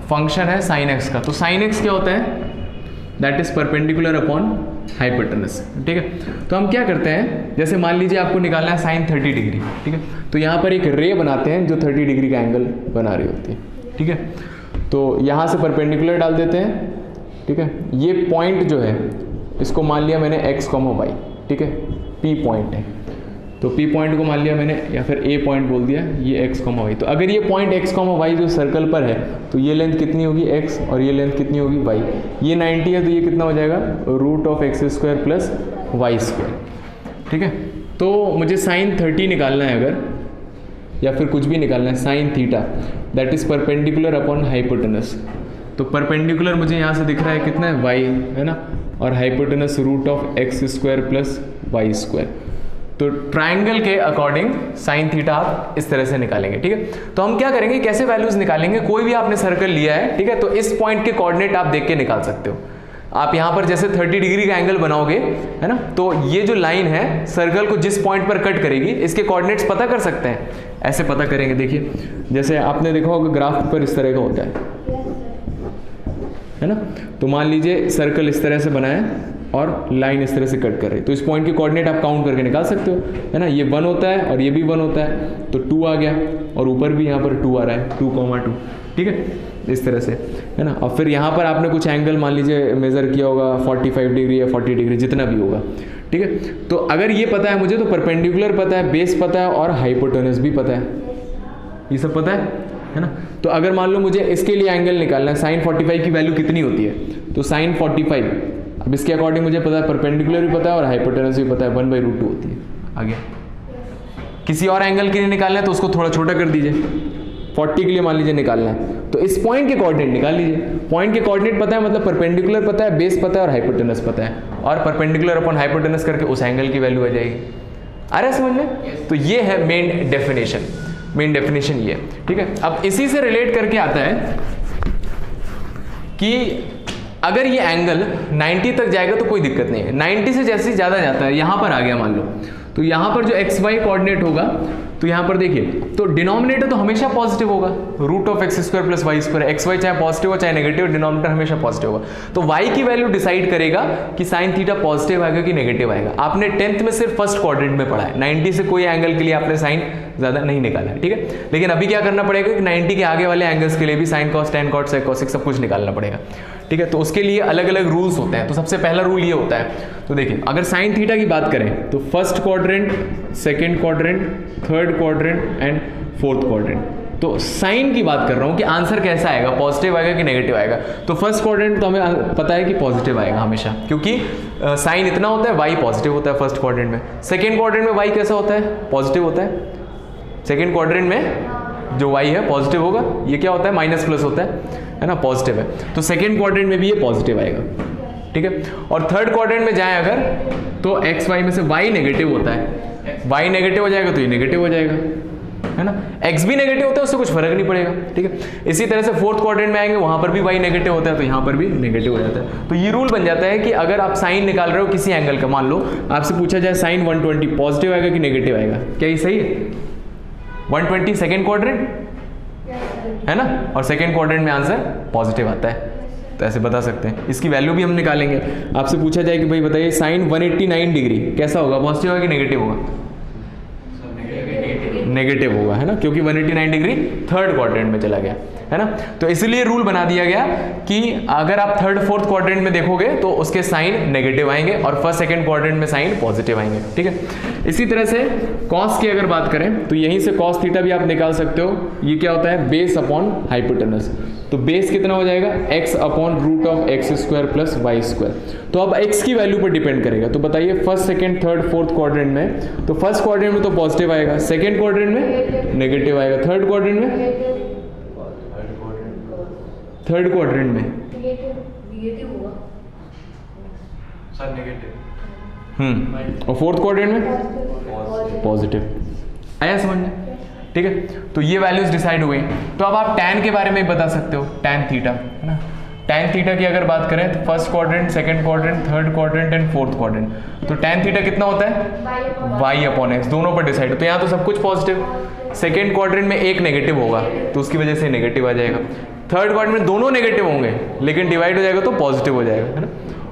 फंक्शन है साइन एक्स का। तो साइन एक्स क्या होता है, that is perpendicular upon hypotenuse, ठीक है। तो हम क्या करते हैं, जैसे मान लीजिए आपको निकालना है साइन 30 डिग्री, ठीक है, तो यहाँ पर एक रे बनाते हैं जो 30 डिग्री का एंगल बना रही होती है, ठीक है। तो यहाँ से परपेंडिकुलर डाल देते हैं, ठीक है। ये पॉइंट जो है इसको मान लिया मैंने x, y, ठीक है, P पॉइंट है, तो P पॉइंट को मान लिया मैंने, या फिर A पॉइंट बोल दिया, ये x, y। तो अगर ये पॉइंट x, y जो सर्कल पर है तो ये लेंथ कितनी होगी x और ये लेंथ कितनी होगी y। ये 90 है तो ये कितना हो जाएगा √x² प्लस y², ठीक है। तो मुझे साइन 30 निकालना है अगर, या फिर कुछ भी निकालना है, sine theta that is perpendicular upon hypotenuse. तो परपेंडिकुलर मुझे यहाँ से दिख रहा है कितना है y, है ना, और हाइपोटेनस √x² प्लस y²। तो ट्राइंगल के अकॉर्डिंग साइन थीटा आप इस तरह से निकालेंगे, ठीक है। तो हम क्या करेंगे, कैसे वैल्यूज निकालेंगे, कोई भी आपने सर्कल लिया है, ठीक है, तो इस पॉइंट के कोऑर्डिनेट आप देख के निकाल सकते हो। आप यहाँ पर जैसे 30 डिग्री का एंगल बनाओगे, है ना, तो ये जो लाइन है सर्कल को जिस पॉइंट पर कट करेगी इसके कोऑर्डिनेट्स पता कर सकते हैं, ऐसे पता करेंगे। देखिए जैसे आपने देखा होगा ग्राफ पर इस तरह का होता है ना, तो मान लीजिए सर्कल इस तरह से बना है और लाइन इस तरह से कट कर रही है, तो इस पॉइंट के कोऑर्डिनेट आप काउंट करके निकाल सकते हो, है ना। ये 1 होता है और ये भी 1 होता है, तो 2 आ गया, और ऊपर भी यहाँ पर 2 आ रहा है, 2,2, ठीक है, इस तरह से, है ना। और फिर यहाँ पर आपने कुछ एंगल मान लीजिए मेजर किया होगा 45 डिग्री या 40 डिग्री, जितना भी होगा, ठीक है। तो अगर ये पता है मुझे, तो परपेंडिकुलर पता है, बेस पता है और हाइपोटेनस भी पता है, ये सब पता है ना। तो अगर मान लो मुझे इसके लिए एंगल निकालना है, साइन 45 की वैल्यू कितनी होती है, तो साइन 45, अब इसके अकॉर्डिंग मुझे पता है परपेंडिकुलर भी पता है और हाइपोटेनस भी पता है, 1/√2 होती है। आगे किसी और एंगल के लिए निकालना है तो उसको थोड़ा छोटा कर दीजिए, 40 के लिए मान लीजिए निकालना है, तो इस पॉइंट के कोऑर्डिनेट निकाल लीजिए। पॉइंट के कोऑर्डिनेट पता है मतलब परपेंडिकुलर पता है, बेस पता है और हाइपोटेनस पता है, और परपेंडिकुलर अपॉन हाइपोटेनस करके उस एंगल की वैल्यू आ जाएगी। आ रहा है समझ में? तो ये है मेन डेफिनेशन, मेन डेफिनेशन ये, ठीक है। अब इसी से रिलेट करके आता है कि अगर ये एंगल 90 तक जाएगा तो कोई दिक्कत नहीं है, 90 से जैसे ज़्यादा जाता है, यहाँ पर आ गया मान लो, तो यहाँ पर जो XY कोऑर्डिनेट होगा, तो यहाँ पर देखिए, तो डिनोमिनेटर तो हमेशा पॉजिटिव होगा, √x² प्लस y², XY चाहे पॉजिटिव हो चाहे नेगेटिव, डिनोमिनेटर हमेशा पॉजिटिव होगा। तो y की वैल्यू डिसाइड करेगा कि साइन थीटा पॉजिटिव आएगा कि नेगेटिव आएगा। आपने 10th में सिर्फ फर्स्ट क्वाड्रेंट में पढ़ा है, 90 से कोई एंगल के लिए आपने साइन ज़्यादा नहीं निकाला है, ठीक है। लेकिन अभी क्या करना पड़ेगा कि 90 के आगे वाले एंगल्स के लिए भी sine cos, tan cot, sec cosec सब कुछ निकालना पड़ेगा, ठीक है। तो उसके लिए अलग अलग रूल्स होते हैं। तो सबसे पहला रूल ये होता है, तो देखिए अगर साइन थीटा की बात करें तो first quadrant, second quadrant, third quadrant and fourth quadrant. तो साइन की बात कर रहा हूँ कि आंसर कैसा आएगा, पॉजिटिव आएगा कि नेगेटिव आएगा। तो फर्स्ट क्वाड्रेंट तो हमें पता है कि पॉजिटिव आएगा हमेशा, क्योंकि साइन इतना होता है, वाई पॉजिटिव होता है फर्स्ट क्वाड्रेंट में। सेकेंड क्वाड्रेंट में वाई कैसा होता है, पॉजिटिव होता है। सेकेंड क्वाड्रेंट में जो वाई है पॉजिटिव होगा, ये क्या होता है, माइनस प्लस होता है ना, पॉजिटिव है। तो सेकेंड क्वाड्रेंट में भी ये पॉजिटिव आएगा, ठीक है। और थर्ड क्वाड्रेंट में जाए अगर, तो एक्स वाई में से वाई नेगेटिव होता है, वाई नेगेटिव हो जाएगा तो ये नेगेटिव हो जाएगा, है ना। एक्स भी नेगेटिव होता है, उससे कुछ फर्क नहीं पड़ेगा, ठीक है। इसी तरह से फोर्थ क्वाड्रेंट में आएंगे, वहां पर भी वाई नेगेटिव होता है, तो यहाँ पर भी नेगेटिव हो जाता है। तो ये रूल बन जाता है कि अगर आप साइन निकाल रहे हो किसी एंगल का, मान लो आपसे पूछा जाए साइन 120 पॉजिटिव आएगा कि नेगेटिव आएगा, क्या ये सही है? 120 सेकेंड क्वाड्रेंट है ना, और सेकेंड क्वाड्रेंट में आंसर पॉजिटिव आता है, तो ऐसे बता सकते हैं। इसकी वैल्यू भी हम निकालेंगे। आपसे पूछा जाए कि भाई बताइए साइन 189 डिग्री कैसा होगा, पॉजिटिव होगा कि नेगेटिव होगा? नेगेटिव होगा, है ना, क्योंकि 189 डिग्री थर्ड क्वाड्रेंट में चला गया, है ना। तो इसलिए रूल बना दिया गया कि अगर आप थर्ड फोर्थ क्वाड्रेंट में देखोगे तो उसके साइन नेगेटिव आएंगे और फर्स्ट सेकंड क्वाड्रेंट में साइन पॉजिटिव आएंगे, ठीक है। इसी तरह से कॉस की अगर बात करें तो यहीं से कॉस थीटा भी आप निकाल सकते हो। ये क्या होता है, बेस अपॉन हाइपोटेनस। तो बेस कितना हो जाएगा, x upon √x² plus y²। तो अब x की वैल्यू पर डिपेंड करेगा। तो बताइए first second third fourth quadrant में, तो फर्स्ट क्वाड्रेंट में तो पॉजिटिव आएगा, सेकंड क्वाड्रेंट में नेगेटिव आएगा, थर्ड क्वाड्रेंट में सर नेगेटिव, और फोर्थ क्वाड्रेंट में पॉजिटिव। आया समझ में, ठीक है। तो ये वैल्यूज डिसाइड हुई। तो अब आप tan के बारे में बता सकते हो, tan थीटा, है ना। tan थीटा की अगर बात करें तो first quadrant, second quadrant, third quadrant and fourth quadrant. तो tan थीटा कितना होता है, y अपॉन x, दोनों पर डिसाइड। तो यहाँ तो सब कुछ पॉजिटिव, सेकेंड क्वाड्रेंट में एक नेगेटिव होगा तो उसकी वजह से नेगेटिव आ जाएगा। थर्ड क्वाड्रेंट में दोनों नेगेटिव होंगे लेकिन डिवाइड हो जाएगा तो पॉजिटिव हो जाएगा, है ना।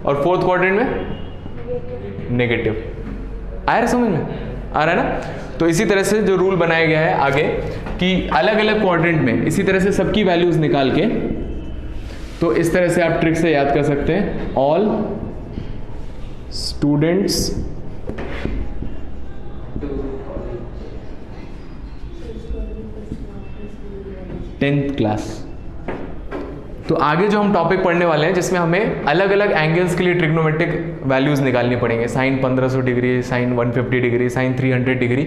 और फोर्थ क्वाड्रेंट में नेगेटिव। आ रहा है समझ में? आ रहा है ना। तो इसी तरह से जो रूल बनाया गया है आगे कि अलग अलग क्वाड्रेंट में इसी तरह से सबकी वैल्यूज निकाल के, तो इस तरह से आप ट्रिक से याद कर सकते हैं। All students tenth class. तो आगे जो हम टॉपिक पढ़ने वाले हैं जिसमें हमें अलग अलग एंगल्स के लिए ट्रिग्नोमेट्रिक वैल्यूज निकालनी पड़ेंगे, sine 1500 degree, sine 150 degree, sine 300 degree.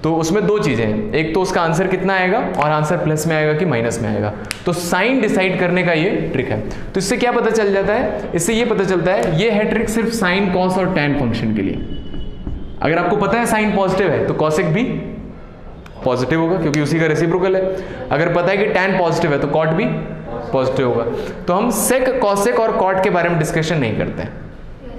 तो उसमें दो चीज़ें हैं, एक तो उसका आंसर कितना आएगा और आंसर प्लस में आएगा कि माइनस में आएगा। तो साइन डिसाइड करने का ये ट्रिक है। तो इससे क्या पता चल जाता है? इससे ये पता चलता है ये है ट्रिक सिर्फ साइन, कॉस और टैन फंक्शन के लिए। अगर आपको पता है साइन पॉजिटिव है तो कॉसेक भी पॉजिटिव होगा क्योंकि उसी का रेसिप्रोकल है। अगर पता है कि टैन पॉजिटिव है तो कॉट भी पॉजिटिव होगा। तो हम सेक, कॉसेक और कॉट के बारे में डिस्कशन नहीं करते हैं,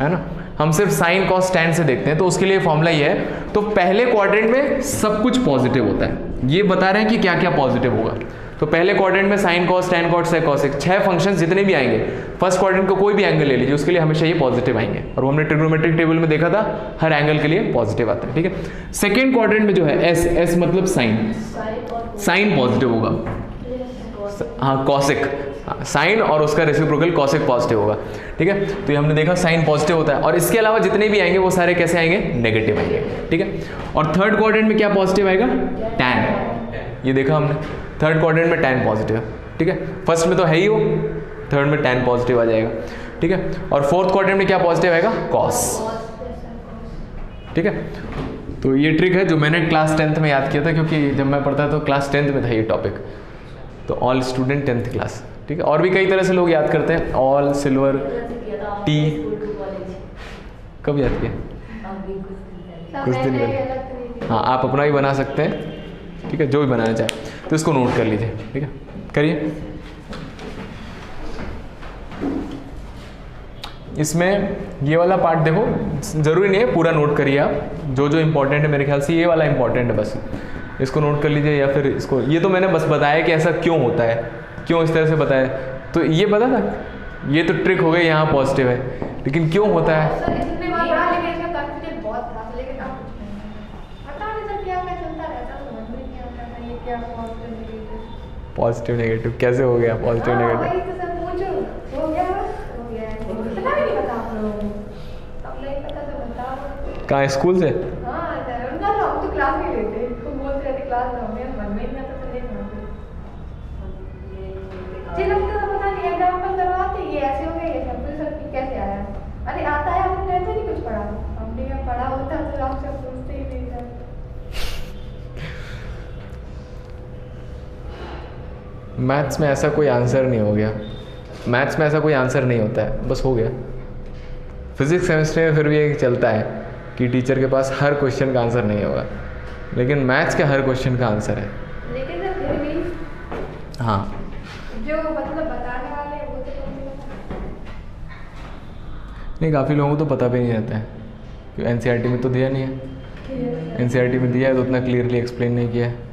है ना। हम सिर्फ साइन, कॉस, टैन से देखते हैं। तो उसके लिए फॉर्मूला ये है। तो पहले क्वाड्रेंट में सब कुछ पॉजिटिव होता है, ये बता रहे हैं कि क्या क्या पॉजिटिव होगा। तो पहले क्वाड्रेंट में sign, cos, tan, cot, sec, cosec 6 functions जितने भी आएंगे, फर्स्ट क्वाड्रेंट को कोई भी एंगल ले लीजिए उसके लिए हमेशा ये पॉजिटिव आएंगे। और वो हमने ट्रिग्नोमेट्रिक टेबल में देखा था, हर एंगल के लिए पॉजिटिव आता है, ठीक है। सेकेंड क्वाड्रेंट में जो है एस, एस मतलब साइन, साइन पॉजिटिव होगा। हाँ कॉसेक, साइन और उसका रेसिप्रोकल कॉसेक पॉजिटिव होगा, ठीक है। तो ये हमने देखा साइन पॉजिटिव होता है। और इसके अलावा जितने भी आएंगे वो सारे कैसे आएंगे? नेगेटिव आएंगे, ठीक है। और थर्ड क्वाड्रेंट में क्या पॉजिटिव आएगा? टैन। ये देखा हमने, थर्ड क्वाड्रेंट में टैन पॉजिटिव, ठीक है। फर्स्ट में तो है ही वो, थर्ड में टैन पॉजिटिव आ जाएगा, ठीक है। और फोर्थ क्वाड्रेंट में क्या पॉजिटिव आएगा? कॉस, ठीक है। तो ये ट्रिक है जो मैंने क्लास 10th में याद किया था, क्योंकि जब मैं पढ़ता था तो क्लास 10th में था ये टॉपिक। तो ऑल स्टूडेंट 10th क्लास, ठीक है। और भी कई तरह से लोग याद करते हैं, ऑल, सिल्वर, टी। कब याद किया? कुछ दिन पहले। हाँ आप अपना ही बना सकते हैं, ठीक है, जो भी बनाना चाहे। तो इसको नोट कर लीजिए, ठीक है, करिए। इसमें ये वाला पार्ट देखो, जरूरी नहीं है पूरा नोट करिए आप, जो जो इंपॉर्टेंट है मेरे ख्याल से ये वाला इंपॉर्टेंट है, बस इसको नोट कर लीजिए। या फिर इसको, ये तो मैंने बस बताया कि ऐसा क्यों होता है, क्यों इस तरह से बताया। तो ये पता था, ये तो ट्रिक हो गई, यहाँ पॉजिटिव है, लेकिन क्यों होता है? पॉजिटिव नेगेटिव कैसे हो गया? पॉजिटिव नेगेटिव कहाँ, स्कूल से? मैथ्स में ऐसा कोई आंसर नहीं हो गया, मैथ्स में ऐसा कोई आंसर नहीं होता है, बस हो गया। फिजिक्स केमिस्ट्री में फिर भी एक चलता है कि टीचर के पास हर क्वेश्चन का आंसर नहीं होगा, लेकिन मैथ्स के हर क्वेश्चन का आंसर है। लेकिन सर फिर भी हाँ जो मतलब बताने वाले हैं वो तो नहीं, काफ़ी लोगों को तो पता भी नहीं रहता है, क्योंकि एनसीईआरटी में तो दिया नहीं है। एनसीईआरटी में दिया है तो उतना क्लियरली एक्सप्लेन नहीं किया है।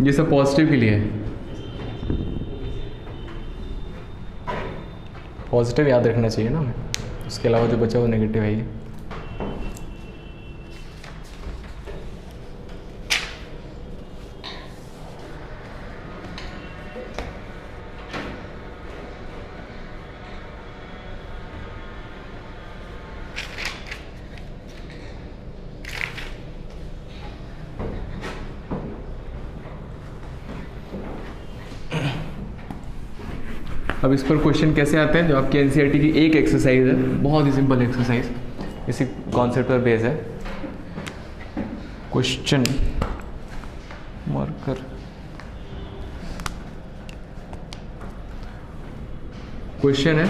ये सब पॉजिटिव के लिए है, पॉजिटिव याद रखना चाहिए ना हमें, उसके अलावा जो बचा वो नेगेटिव है ये। अब इस पर क्वेश्चन कैसे आते हैं, जो आपकी एनसीईआरटी की एक एक्सरसाइज है, बहुत ही सिंपल एक्सरसाइज, इसी कॉन्सेप्ट पर बेस है। क्वेश्चन मार्कर, क्वेश्चन है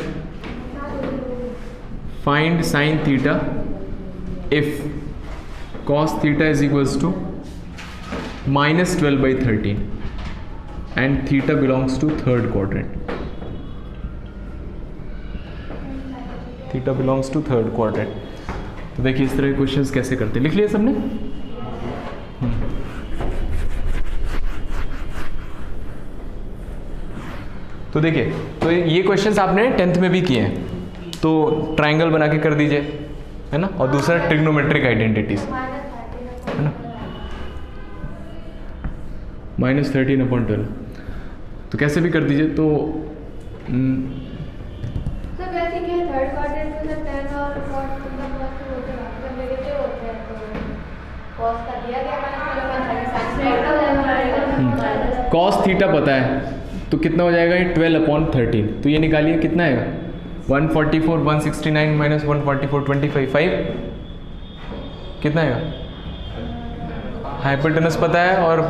find sine theta if cos theta is equals to -12/13 and theta belongs to third quadrant. Theta belongs to third quadrant. तो देखिए इस तरह के क्वेश्चंस कैसे करते हैं, लिख लिया सबने? तो देखिए, तो ये क्वेश्चंस आपने 10th में भी किए हैं, तो ट्रायंगल बना के कर दीजिए, है ना। और दूसरा ट्रिग्नोमेट्रिक आइडेंटिटीज, है ना, -13/12। तो कैसे भी कर दीजिए। तो सर वैसे क्या थर्ड क्वाड्रेंट में सर tan और cos मतलब पॉजिटिव होते हैं, मतलब नेगेटिव होते हैं, तो cos का दिया गया -12 कॉस थीटा पता है तो कितना हो जाएगा ये 12/13। तो ये निकालिए कितना आएगा 144 169 -144 25 5 कितना आएगा। हाइपोटेनस पता है और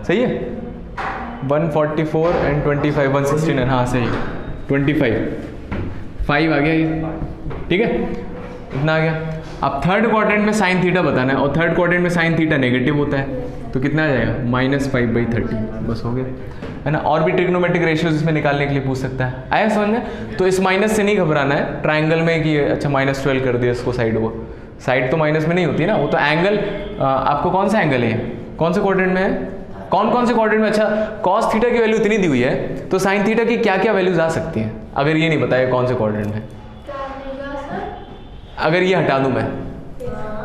सही है 144 एंड 25 169, हाँ सही है 25 5 आ गया ये, ठीक है इतना आ गया। अब थर्ड क्वाड्रेंट में साइन थीटा बताना है और थर्ड क्वाड्रेंट में साइन थीटा नेगेटिव होता है, तो कितना आ जाएगा -5/13, बस हो गया, है ना। और भी ट्रिग्नोमेट्रिक रेशियोज इसमें निकालने के लिए पूछ सकता है, आया समझ में। तो इस माइनस से नहीं घबराना है ट्रायंगल में कि अच्छा -12 कर दिया इसको साइड, वो साइड तो माइनस में नहीं होती ना, वो तो एंगल आपको कौन सा एंगल है, कौन से क्वाड्रेंट में है, कौन कौन से क्वाड्रेंट में। अच्छा कॉस थीटा की वैल्यू इतनी दी हुई है, तो साइन थीटा की क्या क्या वैल्यूज आ सकती हैं, अगर ये नहीं बताया कौन से क्वाड्रेंट में। अगर ये हटा दूं मैं,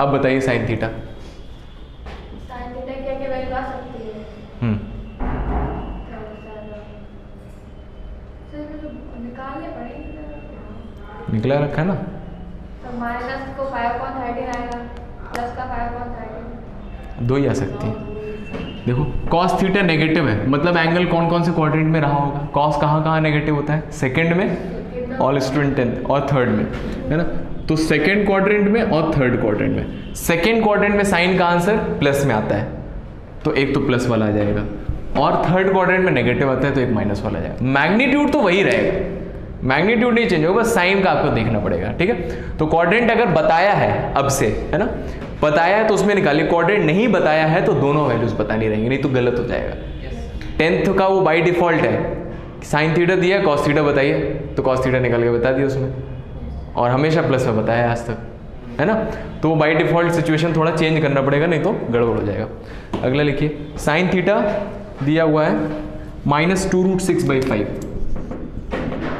अब बताइए साइन थीटा। साइन थीटा क्या क्या वैल्यू आ सकती है। सर तो निकालने पड़ेंगे। निकला रखा है ना। तो माइनस को 5/13 आएगा, प्लस का 5/13, दो ही आ सकती है। देखो कॉस थीटा नेगेटिव है, मतलब एंगल कौन कौन से क्वाड्रेंट में रहा होगा। कॉस कहाँ कहाँ नेगेटिव होता है, सेकंड में, ऑल स्टूडेंट 10th और थर्ड में, है ना। तो सेकंड क्वाड्रेंट में और थर्ड क्वाड्रेंट में, सेकंड क्वाड्रेंट में साइन का आंसर प्लस में आता है, तो एक तो प्लस वाला आ जाएगा, और थर्ड क्वाड्रेंट में नेगेटिव आता है तो एक माइनस वाला आ जाएगा। मैग्नीट्यूड तो वही रहेगा, मैग्नीट्यूड नहीं चेंज होगा, बस साइन का आपको देखना पड़ेगा, ठीक है। तो क्वाड्रेंट अगर बताया है अब से, है ना, बताया है तो उसमें निकालिए, क्वाड्रेंट नहीं बताया है तो दोनों वैल्यूज बतानी रहेंगी, नहीं तो गलत हो जाएगा। 10th का वो बाय डिफॉल्ट है, साइन थीटा दिया कॉस थीटा बताइए, तो कॉस थीटा निकाल के बता दिया उसमें, और हमेशा प्लस में बताया आज तक, है ना। तो वो बाय डिफॉल्ट सिचुएशन थोड़ा चेंज करना पड़ेगा, नहीं तो गड़बड़ हो जाएगा। अगला लिखिए, साइन थीटा दिया हुआ है -2√6/5,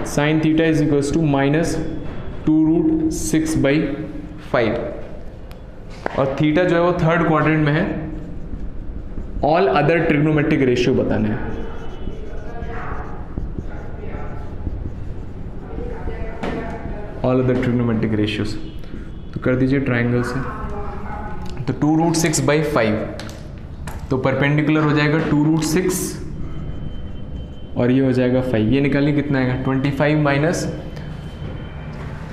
sine theta is equals to -2√6/5, और थीटा जो है वो थर्ड क्वाड्रेंट में है। ऑल अदर ट्रिग्नोमेट्रिक रेशियो बताने हैं। ऑल अदर ट्रिग्नोमेट्रिक रेशियोज, तो कर दीजिए ट्राइंगल से। तो 2√6/5, तो परपेंडिकुलर हो जाएगा 2√6 और ये हो जाएगा 5, ये निकालिए कितना आएगा 25 माइनस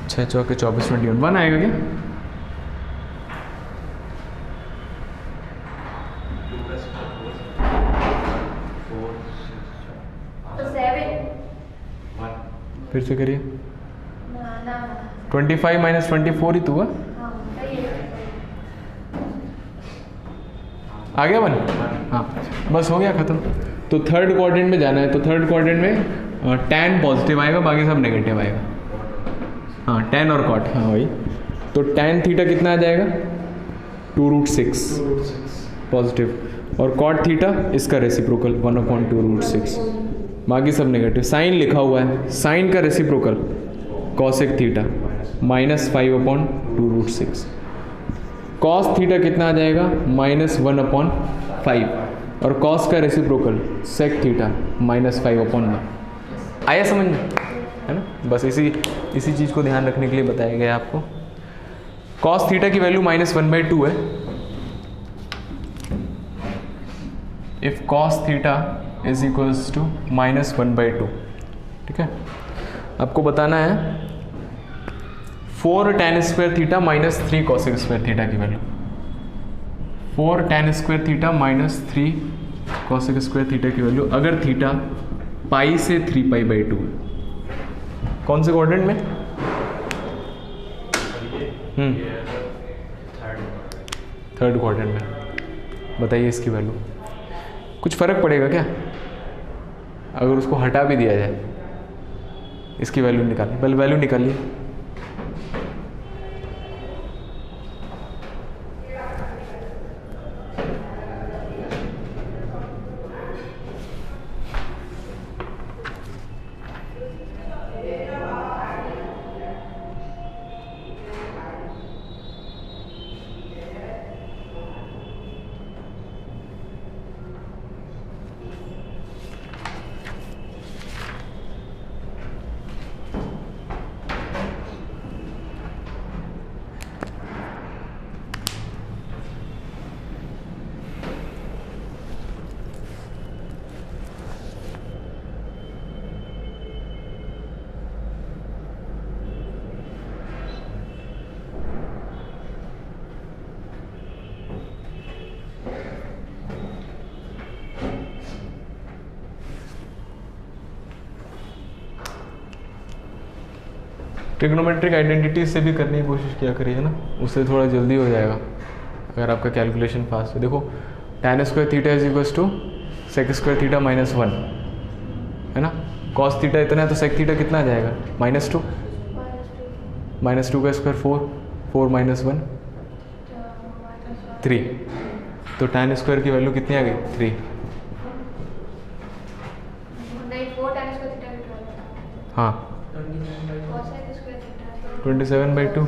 6 चौके 24 21 1 आएगा क्या। तो 7 फिर से करिए, 25 माइनस 24 ही तो हुआ, आ गया 1, हाँ बस हो गया ख़त्म। तो थर्ड क्वाड्रेंट में जाना है, तो थर्ड क्वाड्रेंट में tan पॉजिटिव आएगा, बाकी सब नेगेटिव आएगा, हाँ tan और cot, हाँ वही। तो tan थीटा कितना आ जाएगा 2√6 पॉजिटिव, और cot थीटा इसका रेसिप्रोकल 1/2√6, बाकी सब नेगेटिव। साइन लिखा हुआ है, साइन का reciprocal cosec theta -5/2√6, cos theta कितना आ जाएगा -1/5, और cos का रेसिप्रोकल sec थीटा -5/1। आया समझ में, है ना। बस इसी चीज़ को ध्यान रखने के लिए बताया गया आपको। cos थीटा की वैल्यू -1/2 है। If cos theta is equals to -1/2, ठीक है। आपको बताना है 4 tan square theta -3 cosec square theta की value, 4 tan square theta -3 cosec square theta की वैल्यू, अगर थीटा पाई से 3π/2 है। कौन से क्वाड्रेंट में, थर्ड क्वाड्रेंट में, बताइए इसकी वैल्यू। कुछ फ़र्क पड़ेगा क्या अगर उसको हटा भी दिया जाए, इसकी वैल्यू निकालिए, वैल्यू निकालिए ट्रिग्नोमेट्रिक आइडेंटिटी से भी करने की कोशिश किया करिए ना, उससे थोड़ा जल्दी हो जाएगा अगर आपका कैलकुलेशन फास्ट है। देखो tan square theta is equals to sec square theta minus 1 है ना, कॉस थीटा इतना है तो सेक थीटा कितना आ जाएगा -2, -2 का स्क्वायर 4, 4 माइनस 1 3, तो tan स्क्वायर की वैल्यू कितनी आ गई 3। नहीं 4 tan स्क्वायर थीटा की वैल्यू हाँ 27 square theta 27/2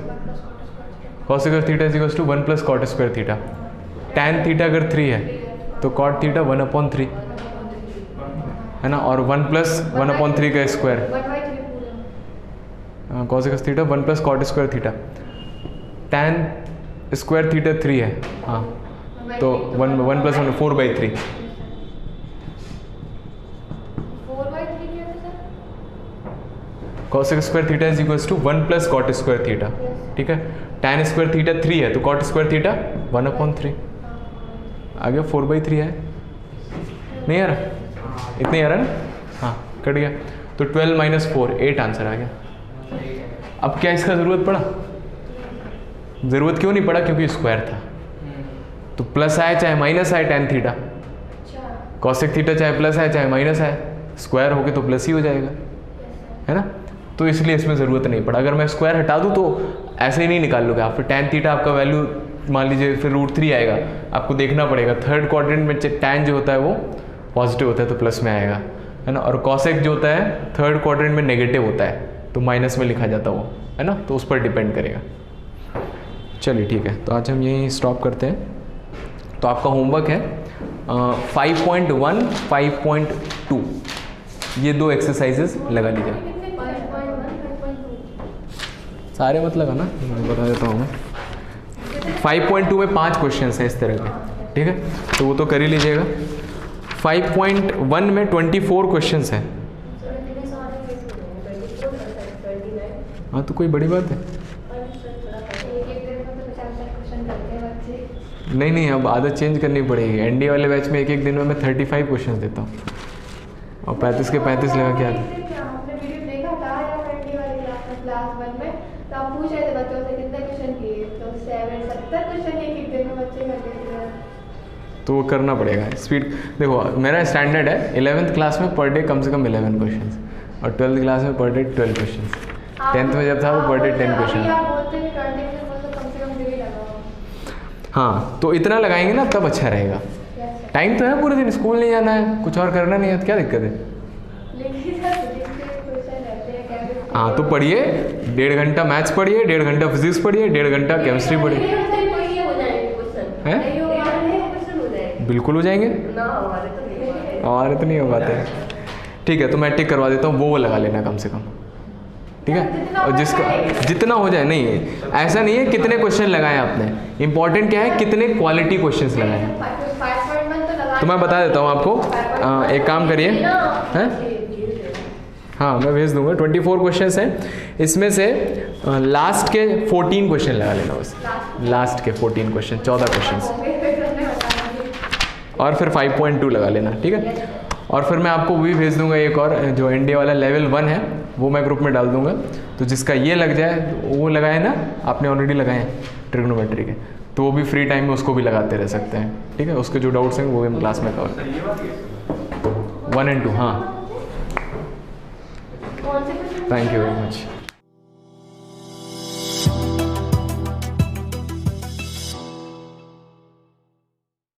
cos square theta is equals to 1 plus cot square theta. tan theta अगर 3 है तो कॉट थीटा 1/3 है ना, और 1 प्लस 1/3 का स्क्वायर, 1/3 पूरा cos theta 1 plus cot square theta. tan square theta 3 है, हाँ तो 1 प्लस 1 4/3। 4/3 क्या था sir? Cos square theta is equals to 1 plus cot square theta, ठीक है। tan स्क्वायर थीटा 3 है तो कॉट स्क्वायर थीटा 1/3 आ गया, 4/3 है, नहीं आ रहा, इतने आ रहा ना, हाँ कट गया। तो 12 माइनस 4 8 आंसर आ गया। अब क्या इसका ज़रूरत पड़ा? ज़रूरत क्यों नहीं पड़ा? क्योंकि स्क्वायर था, तो प्लस आए चाहे माइनस आए tan थीटा, अच्छा कॉसेक थीटा चाहे प्लस आए चाहे माइनस आए, स्क्वायर होके तो प्लस ही हो जाएगा, है ना। तो इसलिए इसमें ज़रूरत नहीं पड़ा। अगर मैं स्क्वायर हटा दूँ तो ऐसे ही नहीं निकाल लोगे आप, फिर tan थीटा आपका वैल्यू मान लीजिए फिर √3 आएगा, आपको देखना पड़ेगा। थर्ड क्वाड्रेंट में tan जो होता है वो पॉजिटिव होता है तो प्लस में आएगा, है ना, और कॉसेक जो होता है थर्ड क्वाड्रेंट में नेगेटिव होता है तो माइनस में लिखा जाता वो, है ना, तो उस पर डिपेंड करेगा। चलिए ठीक है, तो आज हम यहीं स्टॉप करते हैं। तो आपका होमवर्क है 5.1 5.2 ये 2 एक्सरसाइजेस लगा लीजिए। 5.1 सारे मत लगा ना, मैं बता देता हूँ मैं। 5.2 में 5 क्वेश्चन हैं इस तरह के, ठीक है, तो वो तो कर ही लीजिएगा। 5.1 में 24 क्वेश्चन हैं। हाँ तो कोई बड़ी बात है नहीं, नहीं अब आदत चेंज करनी पड़ेगी। एनडीए वाले बैच में एक दिन में मैं 35 क्वेश्चन देता हूँ और 35 के 35 लगा के आते। आपने वीडियो देखा था या फ्रेंडी वाली क्लास 1 में, तो आप पूछ रहे थे बच्चों से कितने क्वेश्चन किए, तो 70 क्वेश्चन एक दिन में बच्चे करते थे। तो वो करना पड़ेगा स्पीड। देखो मेरा स्टैंडर्ड है 11th क्लास में पर डे कम से कम 11 क्वेश्चन, और 12th क्लास में पर डे 12 क्वेश्चन। 10th में जब था वो पर डे 10 क्वेश्चन। हाँ तो इतना लगाएंगे ना तब अच्छा रहेगा। टाइम तो है, पूरे दिन स्कूल नहीं जाना है, कुछ और करना नहीं है, तो क्या दिक्कत है। हाँ तो पढ़िए, 1.5 घंटा मैथ्स पढ़िए, 1.5 घंटा फिजिक्स पढ़िए, 1.5 घंटा केमिस्ट्री पढ़िए। हैं? बिल्कुल हो जाएंगे, हमारे तो नहीं हो पाते। ठीक है, तो मैं टिक करवा देता हूँ, वो लगा लेना कम से कम, ठीक है। और जिसका जितना हो जाए, नहीं ऐसा नहीं है कितने क्वेश्चन लगाए आपने, इंपॉर्टेंट क्या है कितने क्वालिटी क्वेश्चंस लगाए हैं। तो मैं बता देता हूँ आपको, एक काम करिए, हैं, हाँ मैं भेज दूंगा। 24 क्वेश्चंस हैं, इसमें से लास्ट के 14 क्वेश्चन लगा लेना बस, लास्ट के 14 क्वेश्चन, 14 क्वेश्चन, और फिर 5.2 लगा लेना, ठीक है। और फिर मैं आपको वो भी भेज दूंगा एक और, जो इंडिया वाला लेवल 1 है वो मैं ग्रुप में डाल दूंगा। तो जिसका ये लग जाए वो लगाए ना, आपने ऑलरेडी लगाए हैं ट्रिग्नोमेट्री के, तो वो भी फ्री टाइम में उसको भी लगाते रह सकते हैं, ठीक है। उसके जो डाउट्स हैं वो भी हम क्लास में कवर, 1 and 2, हाँ। Thank you very much.